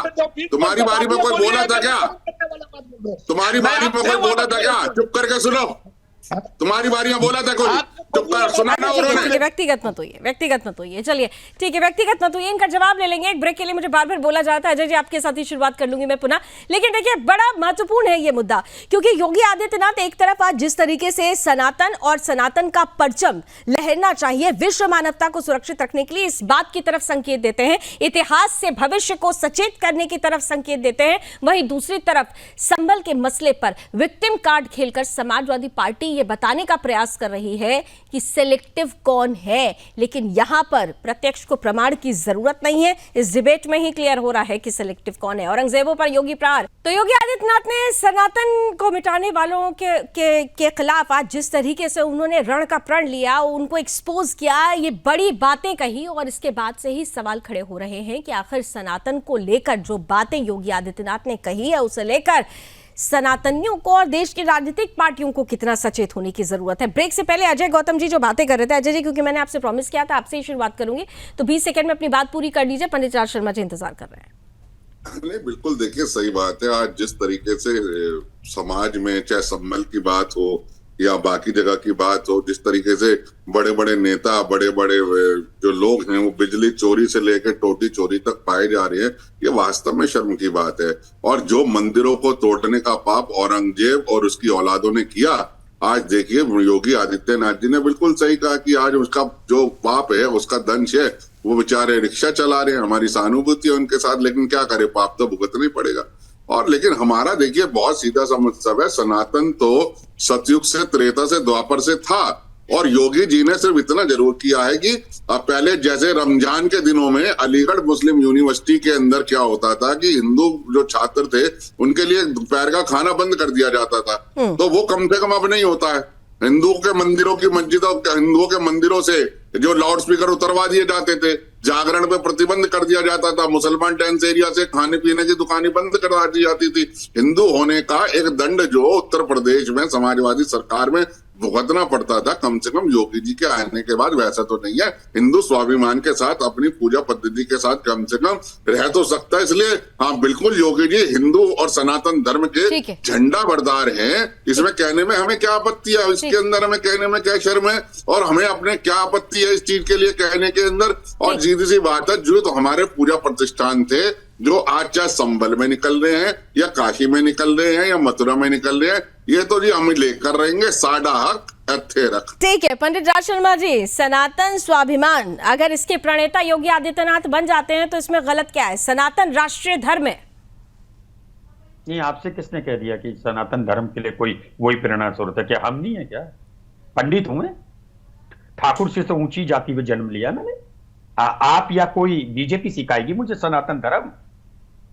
तुम्हारी बारी में कोई बोला था क्या? तुम्हारी बारी में कोई बोला था क्या? चुप करके सुनो, तुम्हारी बारी में बोला था कोई? चुप कर, सुना ना उन्होंने। व्यक्तिगत मत होइए, व्यक्तिगत मत होइए। चलिए ठीक है, व्यक्तिगत मत होइए, इनका जवाब ले लेंगे। एक ब्रेक के लिए मुझे बार बार बोला जाता है अजय जी आपके साथ ही शुरुआत कर लूंगी मैं पुनः, लेकिन देखिए बड़ा महत्वपूर्ण है ये मुद्दा, क्योंकि योगी आदित्यनाथ एक तरफ आज जिस तरीके से सनातन और सनातन का परचम लहरना चाहिए विश्व मानवता को सुरक्षित रखने के लिए, इस बात की तरफ संकेत देते हैं, इतिहास से भविष्य को सचेत करने की तरफ संकेत देते हैं, वहीं दूसरी तरफ संभल के मसले पर विक्टिम कार्ड खेलकर समाजवादी पार्टी ये बताने का प्रयास कर रही है कि सेलेक्टिव कौन है। लेकिन यहां पर प्रत्यक्ष को प्रमाण की जरूरत नहीं है, इस डिबेट में ही क्लियर हो रहा है कि सेलेक्टिव कौन है। औरंगजेबों पर योगी प्रहार। तो योगी आदित्यनाथ ने सनातन को मिटाने वालों के खिलाफ आज जिस तरीके से उन्होंने रण का प्रण लिया, उनको एक्सपोज किया, ये बड़ी बातें कही, और इसके बाद से ही सवाल खड़े हो रहे हैं कि आखिर सनातन को लेकर जो बातें योगी आदित्यनाथ ने कही है उसे लेकर सनातनियों को और देश की राजनीतिक पार्टियों को कितना सचेत होने की जरूरत है। ब्रेक से पहले अजय गौतम जी जो बातें कर रहे थे, अजय जी क्योंकि मैंने आपसे प्रॉमिस किया था आपसे ही शुरुआत करूंगी, तो 20 सेकंड में अपनी बात पूरी कर लीजिए, पंडित राज शर्मा जी इंतजार कर रहे हैं। नहीं बिल्कुल, देखिए सही बात है। आज जिस तरीके से समाज में चाहे संभल की बात हो या बाकी जगह की बात हो, जिस तरीके से बड़े बड़े नेता, बड़े बड़े जो लोग हैं वो बिजली चोरी से लेकर टोटी चोरी तक पाए जा रहे हैं, ये वास्तव में शर्म की बात है। और जो मंदिरों को तोड़ने का पाप औरंगजेब और उसकी औलादों ने किया, आज देखिए योगी आदित्यनाथ जी ने बिल्कुल सही कहा कि आज उसका जो पाप है, उसका दंश है, वो बेचारे रिक्शा चला रहे हैं। हमारी सहानुभूति है उनके साथ, लेकिन क्या करे, पाप तो भुगतना ही पड़ेगा। और लेकिन हमारा देखिए बहुत सीधा सा मतलब है, सनातन तो सतयुग से, त्रेता से, द्वापर से था। और योगी जी ने सिर्फ इतना जरूर किया है कि पहले जैसे रमजान के दिनों में अलीगढ़ मुस्लिम यूनिवर्सिटी के अंदर क्या होता था कि हिंदू जो छात्र थे उनके लिए दोपहर का खाना बंद कर दिया जाता था, तो वो कम से कम अब नहीं होता है। हिंदुओं के मंदिरों की मस्जिदों, हिंदुओं के मंदिरों से जो लाउड स्पीकर उतरवा दिए जाते थे, जागरण पे प्रतिबंध कर दिया जाता था, मुसलमान टेंस एरिया से खाने पीने की दुकानें बंद करा दी जाती थी। हिंदू होने का एक दंड जो उत्तर प्रदेश में समाजवादी सरकार में भुगतना पड़ता था, कम से कम योगी जी के आने के बाद वैसा तो नहीं है। हिंदू स्वाभिमान के साथ अपनी पूजा पद्धति के साथ कम से कम रह तो सकता है। इसलिए हाँ बिल्कुल योगी जी हिंदू और सनातन धर्म के झंडा बरदार हैं, इसमें कहने में हमें क्या आपत्ति है, इसके अंदर हमें कहने में क्या शर्म है, और हमें अपने क्या आपत्ति है इस चीज के लिए कहने के अंदर। और सीधी सी बात है, जो तो हमारे पूजा प्रतिष्ठान थे जो आज चाहे संभल में निकल रहे हैं या काशी में निकल रहे हैं या मथुरा में निकल रहे हैं, ये तो जी हम लेकर रहेंगे साडा हक अथे रख। ठीक है पंडित राज शर्मा जी, सनातन स्वाभिमान अगर इसके प्रणेता योगी आदित्यनाथ बन जाते हैं तो इसमें गलत क्या है? सनातन राष्ट्रीय धर्म है। नहीं, आपसे किसने कह दिया कि सनातन धर्म के लिए कोई वही प्रेरणा स्रोत है? क्या हम नहीं है क्या? पंडित हूं मैं, ठाकुर से तो ऊंची जाति में जन्म लिया मैंने। आप या कोई बीजेपी सिखाएगी मुझे सनातन धर्म?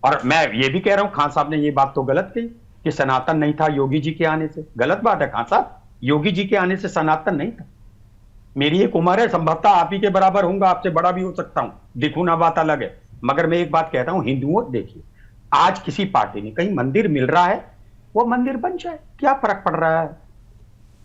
और मैं ये भी कह रहा हूं, खान साहब ने ये बात तो गलत कही कि सनातन नहीं था योगी जी के आने से। गलत बात है खान साहब, योगी जी के आने से सनातन नहीं था। मेरी एक उम्र है, संभवतः आप ही के बराबर होऊंगा, आपसे बड़ा भी हो सकता हूं, दिखूं ना बात अलग है। मगर मैं एक बात कहता हूं, हिंदुओं देखिए, आज किसी पार्टी ने कहीं मंदिर मिल रहा है, वो मंदिर बन जाए, क्या फर्क पड़ रहा है?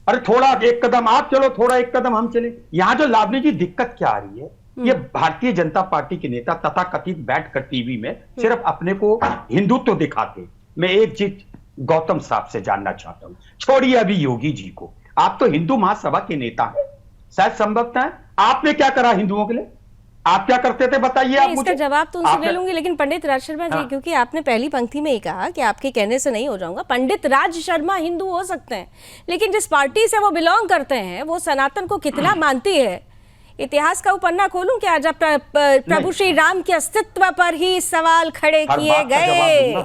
अरे थोड़ा एक कदम आप चलो, थोड़ा एक कदम हम चले। यहां जो लाभली जी दिक्कत क्या आ रही है, ये भारतीय जनता पार्टी के नेता तथा कथित बैठकर टीवी में सिर्फ अपने को हिंदुत्व दिखाते। मैं एक चीज गौतम साहब से जानना चाहता हूं, छोड़िए अभी योगी जी को, आप तो हिंदू महासभा के नेता हैं, शायद संभवतः है। आपने क्या करा हिंदुओं के लिए? आप क्या करते थे बताइए? आप इसका जवाब तो उनसे ले लूंगी, लेकिन पंडित राज शर्मा जी, क्योंकि आपने पहली पंक्ति में ही कहा कि आपके कहने से नहीं हो जाऊंगा। पंडित राज शर्मा हिंदू हो सकते हैं, लेकिन जिस पार्टी से वो बिलोंग करते हैं वो सनातन को कितना मानती है? इतिहास का पन्ना खोलूं क्या, जब प्रभु श्री राम के अस्तित्व पर ही सवाल खड़े किए गए?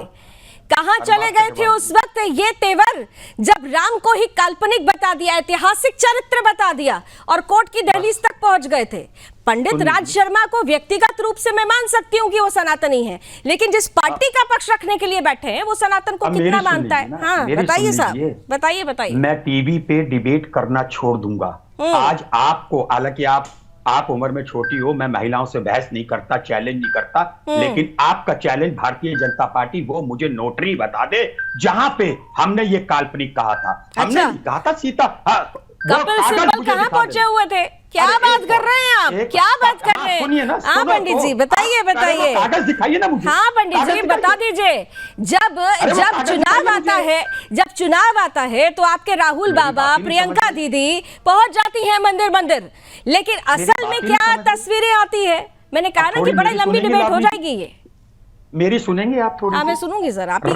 कहां चले गए थे उस वक्त ये तेवर, जब राम को ही काल्पनिक बता दिया, ऐतिहासिक चरित्र बता दिया और कोर्ट की दहलीज तक पहुंच गए थे? पंडित राज शर्मा को व्यक्तिगत रूप से मैं मान सकती हूँ कि वो सनातनी है, लेकिन जिस पार्टी का पक्ष रखने के लिए बैठे हैं वो सनातन को कितना मानता है? हाँ बताइए साहब, बताइए। मैं टीवी पे डिबेट करना छोड़ दूंगा आज आपको। हालांकि आप उम्र में छोटी हो, मैं महिलाओं से बहस नहीं करता, चैलेंज नहीं करता, लेकिन आपका चैलेंज भारतीय जनता पार्टी वो मुझे नोटरी बता दे जहां पे हमने ये काल्पनिक कहा था। हमने कहा था सीता कपिल सिब्बल कहां पहुंचे हुए थे? क्या बात कर रहे हैं आप? क्या बात कर रहे हैं? हाँ पंडित जी बताइए। कागज दिखाइए ना मुझे। हाँ पंडित जी बता दीजिए। जब चुनाव आता है तो आपके राहुल बाबा, प्रियंका दीदी पहुंच जाती हैं मंदिर, लेकिन असल में क्या तस्वीरें आती है? मैंने कहा ना कि बड़ी लंबी डिबेट हो जाएगी ये। मेरी सुनेंगे आप थोड़ी? हाँ मैं सुनूंगी सर, आप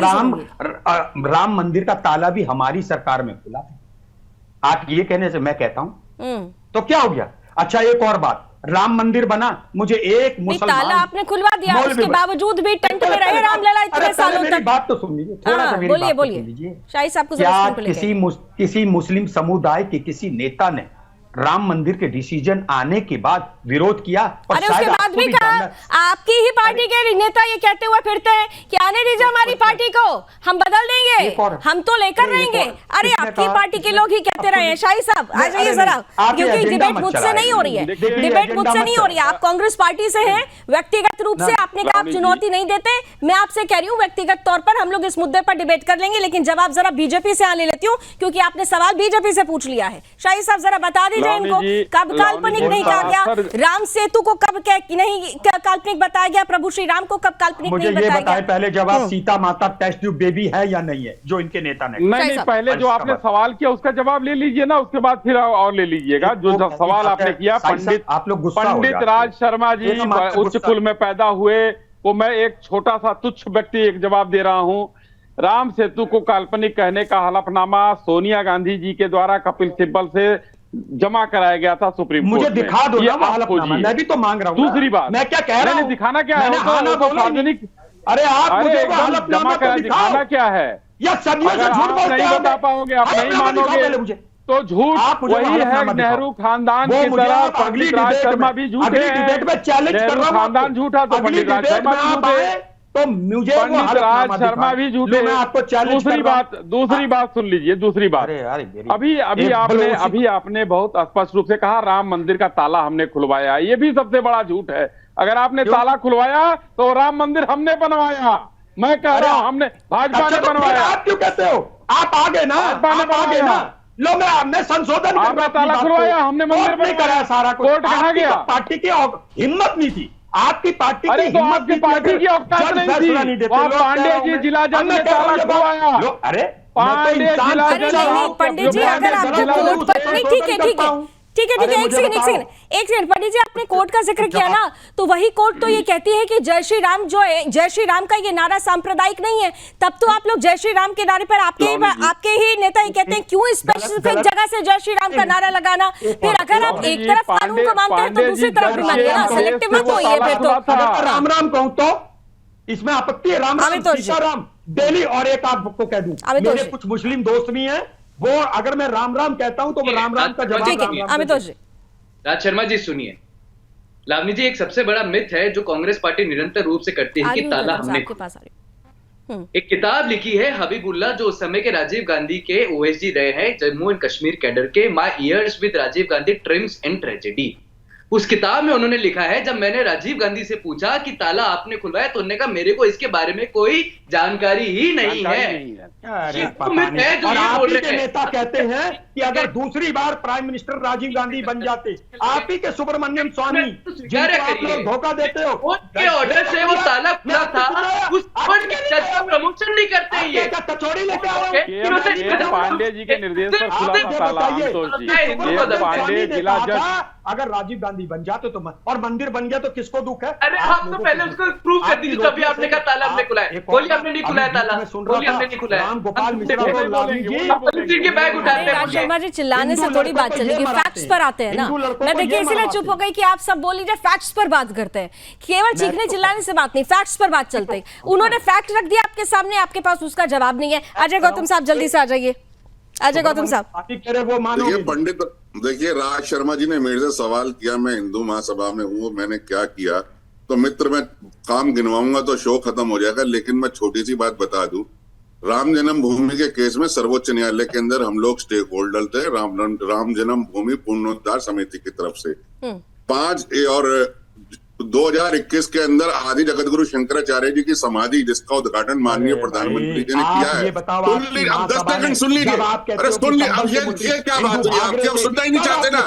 राम मंदिर का ताला भी हमारी सरकार में खुला था। आप ये कहने से मैं कहता हूं तो क्या हो गया? अच्छा एक और बात, राम मंदिर बना, मुझे एक मुसलमान ताला आपने खुलवा दिया, उसके बावजूद भी टेंट में रहे रामलला इतने सालों तक। बात तो सुन लीजिए, थोड़ा सा मेरी बात सुन लीजिए। शाही साहब को क्या किसी मुस्लिम समुदाय के किसी नेता ने राम मंदिर के डिसीजन आने के बाद विरोध किया? और अरे उसके बाद भी कहा, आपकी ही पार्टी के नेता ये कहते हुए फिरते हैं कि आने दीजिए हमारी पार्टी को, हम बदल देंगे, हम तो लेकर रहेंगे। अरे आपकी पार्टी के लोग ही कहते रहे हैं। शाही साहब आ जाइए जरा, क्योंकि डिबेट मुझसे नहीं हो रही है, डिबेट मुझसे नहीं हो रही है। आप कांग्रेस पार्टी से हैं, व्यक्तिगत रूप से आपने कहा आप चुनौती नहीं देते। मैं आपसे कह रही हूँ व्यक्तिगत तौर पर हम लोग इस मुद्दे पर डिबेट कर लेंगे, लेकिन जवाब जरा बीजेपी से ले लेती हूँ, क्योंकि आपने सवाल बीजेपी से पूछ लिया है। शाही साहब जरा बता दीजिए इनको, कब काल्पनिक नहीं कहा गया? राम सेतु को कब नहीं काल्पनिक बताया गया? प्रभु श्री राम को कब काल्पनिक नहीं बताया गया? पहले जवाब, सीता माता टेस्ट ट्यूब बेबी है या नहीं है, जो इनके नेता ने? नहीं, पहले जो आपने सवाल किया उसका जवाब ले लीजिए ना, उसके बाद फिर और ले लीजिएगा जो सवाल आपने किया। पंडित राज शर्मा जी उच्च कुल में पैदा हुए, वो मैं एक छोटा सा तुच्छ व्यक्ति एक जवाब दे रहा हूँ। राम सेतु को काल्पनिक कहने का हलफनामा सोनिया गांधी जी के द्वारा कपिल सिब्बल से जमा कराया गया था सुप्रीम कोर्ट में। मुझे दिखा दो ना हलफनामा, मैं भी तो मांग रहा हूँ। दूसरी बात, मैं क्या कह रहा हूँ, दिखाना क्या है? सार्वजनिक, अरे आप मुझे जमा करा, दिखाना क्या है? नहीं बता पाओगे, आप नहीं मानोगे तो झूठ वही है। नेहरू खानदान की तरह पंडित राज शर्मा भी झूठे हैं। नेहरू खानदान झूठा तो पंडित राज शर्मा झूठे। तो मुझे पंडित राज शर्मा भी झूठे। मैं आपको चैलेंज दूसरी बात सुन लीजिए, दूसरी बात। अभी आपने बहुत स्पष्ट रूप से कहा राम मंदिर का ताला हमने खुलवाया, ये भी सबसे बड़ा झूठ है। अगर आपने ताला खुलवाया तो राम मंदिर हमने बनवाया, मैं कह रहा हूं हमने, भाजपा ने बनवाया। आप क्यों कहते हो? आप आगे ना, लो मैं हमने संशोधन आपने ताला खुलवाया, हमने मंदिर नहीं कराया सारा कुछ। कोर्ट कहाँ गया? पार्टी की हिम्मत नहीं थी, आपकी पार्टी की तो आपकी पार्टी की औकात नहीं थी। पांडे जी जिला जज ने ताला खुलवाया। अरे पांडे जिला जज, पंडित जी अगर आपको कोर्ट पर नहीं, ठीक है एक सेकंड पंडित जी, आपने कोर्ट का जिक्र किया ना, तो वही कोर्ट तो ये कहती है कि जय श्री राम जो है, जय श्री राम का ये नारा सांप्रदायिक नहीं है। तब तो आप लोग जय श्री राम के नारे पर आपके ही नेता ये कहते हैं, क्यों स्पेसिफिक जगह से जय श्री राम का नारा लगाना? फिर अगर आप एक तरफ कानून को मानते हैं तो दूसरी तरफ भी मानिए ना, सेलेक्टिव मत होइए फिर तो। राम राम कहूं तो इसमें आपत्ति है? राम राम डेली, और एक आपको कह दूं, मेरे कुछ मुस्लिम दोस्त भी हैं, वो अगर मैं राम राम कहता हूं तो वो राम राम का जवाब। राज शर्मा जी सुनिए, लावनी जी, एक सबसे बड़ा मिथ है जो कांग्रेस पार्टी निरंतर रूप से करती है कि ताला हमने। एक किताब लिखी है हबीबुल्ला, जो उस समय के राजीव गांधी के ओएसडी रहे हैं, जम्मू एंड कश्मीर कैडर के, my years with Rajiv Gandhi triumphs and tragedy. उस किताब में उन्होंने लिखा है, जब मैंने राजीव गांधी से पूछा कि ताला आपने खुलवाया, तो उन्होंने कहा मेरे को इसके बारे में कोई जानकारी ही नहीं है। और आप ही के नेता कहते हैं कि अगर दूसरी बार प्राइम मिनिस्टर राजीव गांधी बन जाते, आप ही के सुब्रमण्यम स्वामी जिनको आप लोग धोखा देते हो, उनके ऑर्डर से वो ताला खुला था, उस जज का प्रमोशन नहीं करते ये कचौड़ी लेके आओ। पांडे जी के निर्देश पर खुला था ताला। पांडे जिला जज अगर राजीव गांधी बन जाते तो और मंदिर बन गया तो किसको दुख है? अरे आप तो पहले उसको प्रूव कर दीजिए, तभी आपने कहा ताला हमने खुलाया। बोलिए आपने नहीं खुलाया ताला, बोलिए हमने नहीं खुलाया। गोपाल मिश्रा के बैग उठाते हैं। शर्मा जी, चिल्लाने से थोड़ी बात चलेगी, फैक्ट्स पर आते हैं ना। मैं देखिए इसीलिए चुप हो गई कि आप सब बोल लीजिए, फैक्ट्स पर बात करते हैं, केवल चीखने चिल्लाने से बात नहीं, फैक्ट्स पर बात चलते हैं। उन्होंने फैक्ट रख दिया आपके सामने, आपके पास उसका जवाब नहीं है। अजय गौतम साहब जल्दी से आ जाइए। अजय गौतम साहब, देखिए पंडित, देखिए राज शर्मा जी ने मेरे से सवाल किया, मैं हिंदू महासभा में हूँ, मैंने क्या किया, तो मित्र मैं काम गिनवाऊंगा तो शो खत्म हो जाएगा, लेकिन मैं छोटी सी बात बता दूं। राम जन्मभूमि के केस में सर्वोच्च न्यायालय के अंदर हम लोग स्टेक होल्डर थे, राम जन्मभूमि पुनरुद्धार समिति की तरफ से 5 और 2021 के अंदर आदि जगतगुरु शंकराचार्य जी की समाधि, जिसका उद्घाटन माननीय प्रधानमंत्री जी ने किया है। सुन लीजिए, अब 10 सेकंड सुन लीजिए। अरे सुन लीजिए, अब ये क्या बात हुई? आप क्या सुनना ही नहीं चाहते ना?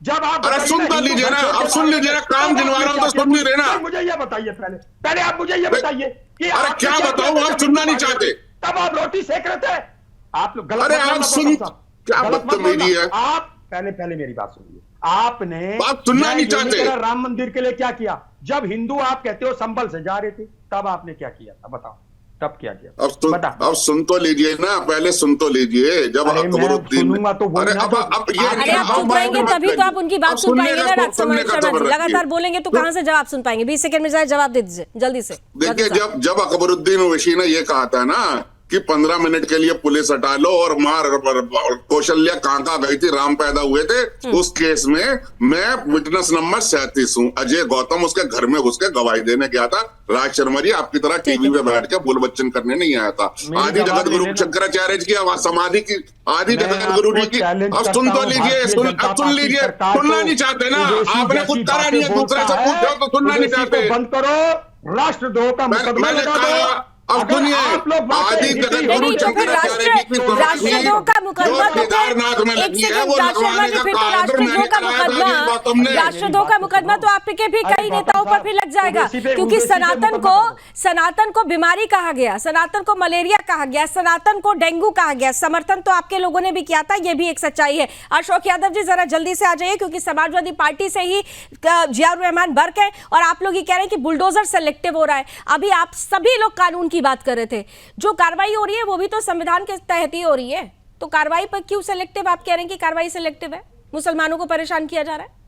जब आप अरे सुन तो लीजिए ना, अब सुन लीजिए ना, काम गिनवा रहा हूं तो सुन नहीं रहे ना। मुझे ये बताइए, पहले आप मुझे ये बताइए कि अरे क्या बताऊं, आप सुनना नहीं चाहते। तब आप रोटी सेक रहे थे, आप लोग गलत। अरे आप सुन, क्या बदतमीजी है। आप पहले मेरी बात सुनिए। आपने बात सुनना नहीं चाहते। राम मंदिर के लिए क्या किया? जब हिंदू आप कहते हो संभल से जा रहे थे, तब आपने क्या किया था? बताओ, तब क्या किया? अब सुन तो लीजिए ना, पहले सुन तो लीजिए। जब अकबरुद्दीन, अरे आप चुप रहेंगे तभी तो आप उनकी बात सुन पाएंगे ना। राज शर्मा जी लगातार बोलेंगे तो कहां से जवाब सुन पाएंगे? 20 सेकंड में जाए जवाब दे दीजिए जल्दी से। देखिए, जब अकबरुद्दीन ओवैसी ने ये कहा था ना कि 15 मिनट के लिए पुलिस हटा लो, और कौशल्या कांका गई थी, राम पैदा हुए थे, उस केस में मैं विटनेस नंबर 37 हूँ। अजय गौतम उसके घर में घुस के गवाही देने गया था। राज शर्मा जी आपकी तरह टीवी पे बैठ के बोल बच्चन करने नहीं आया था। आदि जगत गुरु शंकराचार्य जी की समाधि की, आदि जगत गुरु जी की, अब सुन तो लीजिए, सुन लीजिए। सुनना नहीं चाहते ना, आपने कुछ तरह नहीं है, दूसरे से पूछो तो सुनना नहीं चाहते। बंद करो, राष्ट्रद्रोह का मुकदमा लगा दो। अब सुनिए, आदि जगत गुरु शंकराचार्य जी की राष्ट्रद्रोह का मुकदमा, राष्ट्रद्रोह का मुकदमा तो आपके भी कई नेताओं पर भी लग जाएगा, क्योंकि सनातन को बीमारी कहा गया, सनातन को मलेरिया कहा गया, सनातन को डेंगू कहा गया। समर्थन तो आपके लोगों ने भी किया था, ये भी एक सच्चाई है। अशोक यादव जी जरा जल्दी से आ जाइए, क्योंकि समाजवादी पार्टी से ही जियाउर रहमान बर्क है और आप लोग ये कह रहे हैं कि बुलडोजर सेलेक्टिव हो रहा है। अभी आप सभी लोग कानून की बात कर रहे थे, जो कार्रवाई हो रही है वो भी तो संविधान के तहत ही हो रही है, तो कार्रवाई पर क्यों सेलेक्टिव? आप कह रहे हैं कि कार्रवाई सेलेक्टिव है, मुसलमानों को परेशान किया जा रहा है।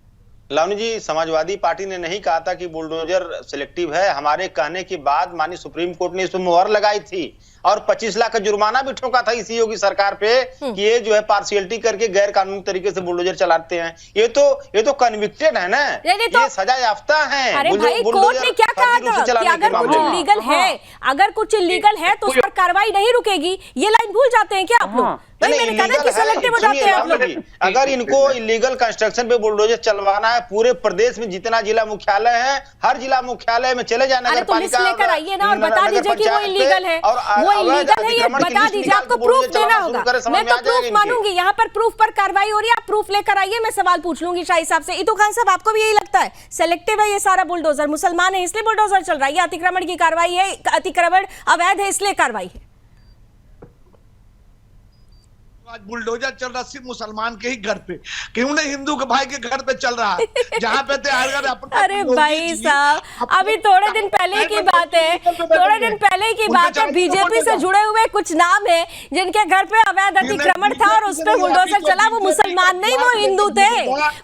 लावनी जी, समाजवादी पार्टी ने नहीं कहा था कि बुलडोजर सिलेक्टिव है। हमारे कहने के बाद माननीय सुप्रीम कोर्ट ने इस पर मुहर लगाई थी। और 25 लाख का जुर्माना भी ठोका था इसी योगी सरकार पे कि ये जो है पार्शियलिटी करके गैर कानूनी तरीके से बुलडोजर चलाते हैं। ये तो कन्विक्टेड है ना, ये सजा याफ्ता है। अरे भाई कोर्ट ने क्या कहा था कि अगर कुछ इलीगल है, अगर कुछ इलीगल है तो उस पर कार्रवाई नहीं रुकेगी। ये लाइन भूल जाते हैं क्या आप लोग? मैंने कहा कि सेलेक्टिव हो जाते हैं आप लोग। अगर इनको इलीगल कंस्ट्रक्शन पे बुलडोजर चलवाना है पूरे प्रदेश में जितना जिला मुख्यालय है, हर जिला मुख्यालय में चले जाना। अरे तो लिस्ट लेकर आइए ना और बता दीजिए कि वो इलीगल है, वो इलीगल है, ये बता दीजिए। आपको प्रूफ देना होगा। मैं तो प्रूफ मानूंगी, यहाँ पर प्रूफ पर कार्रवाई हो रही है, आप प्रूफ लेकर आइए, मैं सवाल पूछ लूंगी शाही साहब से। इतू खान साहब, आपको भी यही लगता है सेलेक्टिव है ये सारा बुलडोजर? मुसलमान है इसलिए बुलडोजर चल रहा है, ये अतिक्रमण की कार्रवाई है, अतिक्रमण अवैध है इसलिए कार्रवाई है? आज बुलडोजर चल रहा सिर्फ मुसलमान के ही घर पे, क्यों नहीं हिंदू के भाई के घर पे चल रहा है जहाँ पे अरे भाई साहब, अभी थोड़े दिन पहले की बात है, थोड़े दिन पहले की बात है, बीजेपी से जुड़े हुए कुछ नाम है जिनके घर पे अवैध अतिक्रमण था और उस पर बुलडोजर चला। वो मुसलमान नहीं, वो हिंदू थे।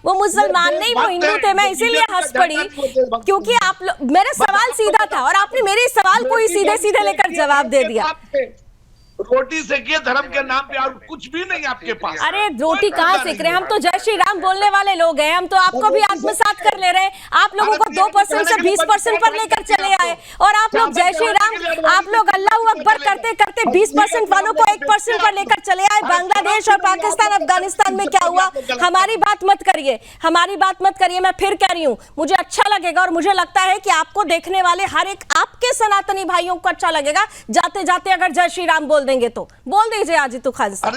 वो मुसलमान नहीं, वो हिंदू थे। मैं इसीलिए हंस पड़ी क्योंकि आप मेरा सवाल सीधा था और आपने मेरे सवाल को ही सीधे सीधे लेकर जवाब दे दिया। रोटी सेकिए धर्म के नाम पे और कुछ भी नहीं आपके पास। अरे रोटी कहाँ सेक रहे हैं? हम तो जय श्री राम बोलने वाले लोग हैं। हम तो आपको भी आत्मसात कर ले रहे हैं। आप लोगों को 2% से 20% पर लेकर चले आए और आप लोग जय श्री राम, आप लोग अल्लाह अकबर करते करते 20% वालों को 1% पर लेकर चले आए। बांग्लादेश और पाकिस्तान, अफगानिस्तान में क्या हुआ? हमारी बात मत करिए, हमारी बात मत करिए। मैं फिर कह रही हूँ, मुझे अच्छा लगेगा और मुझे लगता है कि आपको देखने वाले हर एक आपके सनातनी भाइयों को अच्छा लगेगा जाते जाते अगर जय श्री राम बोल देंगे तो बोल दीजिए आजितू खान साहब।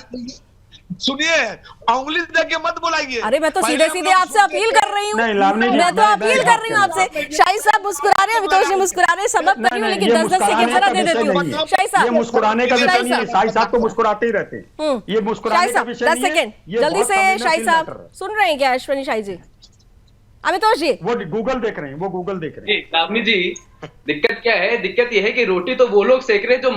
सुनिए, उंगली देके मत बुलाइए। अरे मैं तो सीधे सीधे आपसे अपील कर रही हूँ, मैं तो अपील कर रही हूँ आपसे। शाही साहब मुस्कुरा रहे हैं, अवितोष जी मुस्कुरा रहे हैं, सबक कर रही हूँ, लेकिन 10-10 सेकंड जरा दे देती हूँ। शाही साहब, ये मुस्कुराने का विषय नहीं है। शाही साहब तो मुस्कुराते ही रहते हैं। ये मुस्कुराने का विषय नहीं है। 10 सेकंड जल्दी से। शाही साहब सुन रहे हैं क्या? अश्विनी शाही जी, अमितोष जी, वो गूगल देख रहे हैं, वो गूगल देख रहे हैं। लावनी जी, दिक्कत क्या है? दिक्कत यह है कि रोटी तो वो लोग सेक रहे हैं जो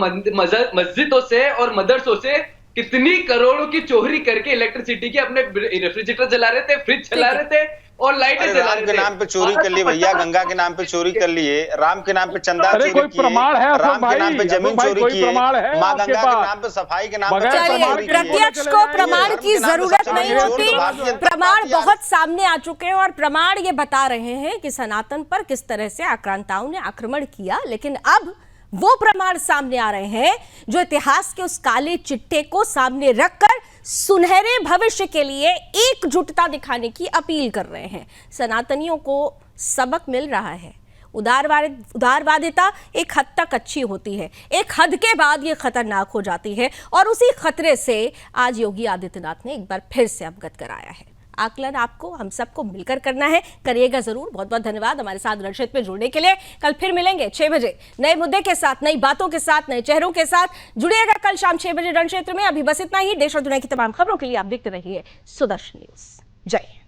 मस्जिदों से और मदरसों से कितनी करोड़ों की चोरी करके इलेक्ट्रिसिटी की अपने रेफ्रिजरेटर चला रहे थे, फ्रिज चला रहे थे और लाइटें जला रहे थे। राम के नाम पे चोरी कर ली भैया, गंगा के नाम पे चोरी कर लिए, राम के नाम पे चंदा चोरी कोई प्रमाण है? राम के नाम पे जमीन चोरी की, माँ गंगा के नाम पे सफाई के नाम पे प्रत्यक्ष को प्रमाण की जरूरत नहीं होती। प्रमाण बहुत सामने आ चुके हैं और प्रमाण ये बता रहे हैं कि सनातन पर किस तरह से आक्रांताओं ने आक्रमण किया। लेकिन अब वो प्रमाण सामने आ रहे हैं जो इतिहास के उस काले चिट्टे को सामने रखकर सुनहरे भविष्य के लिए एकजुटता दिखाने की अपील कर रहे हैं। सनातनियों को सबक मिल रहा है। उदारवादिता एक हद तक अच्छी होती है, एक हद के बाद ये खतरनाक हो जाती है और उसी खतरे से आज योगी आदित्यनाथ ने एक बार फिर से अवगत कराया है। आकलन आपको, हम सबको मिलकर करना है, करिएगा जरूर। बहुत बहुत धन्यवाद हमारे साथ रणक्षेत्र में जुड़ने के लिए। कल फिर मिलेंगे 6 बजे नए मुद्दे के साथ, नई बातों के साथ, नए चेहरों के साथ। जुड़िएगा कल शाम 6 बजे रणक्षेत्र में। अभी बस इतना ही। देश और दुनिया की तमाम खबरों के लिए आप देखते रहिए सुदर्शन न्यूज। जय हिंद।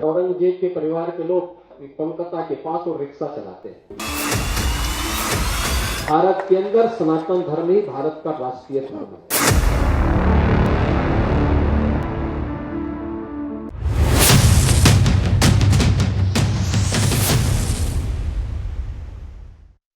औरंगजेब के परिवार के लोग कोलकाता के पास और रिक्शा चलाते हैं। भारत के अंदर सनातन धर्म ही भारत का राष्ट्रीय धर्म है।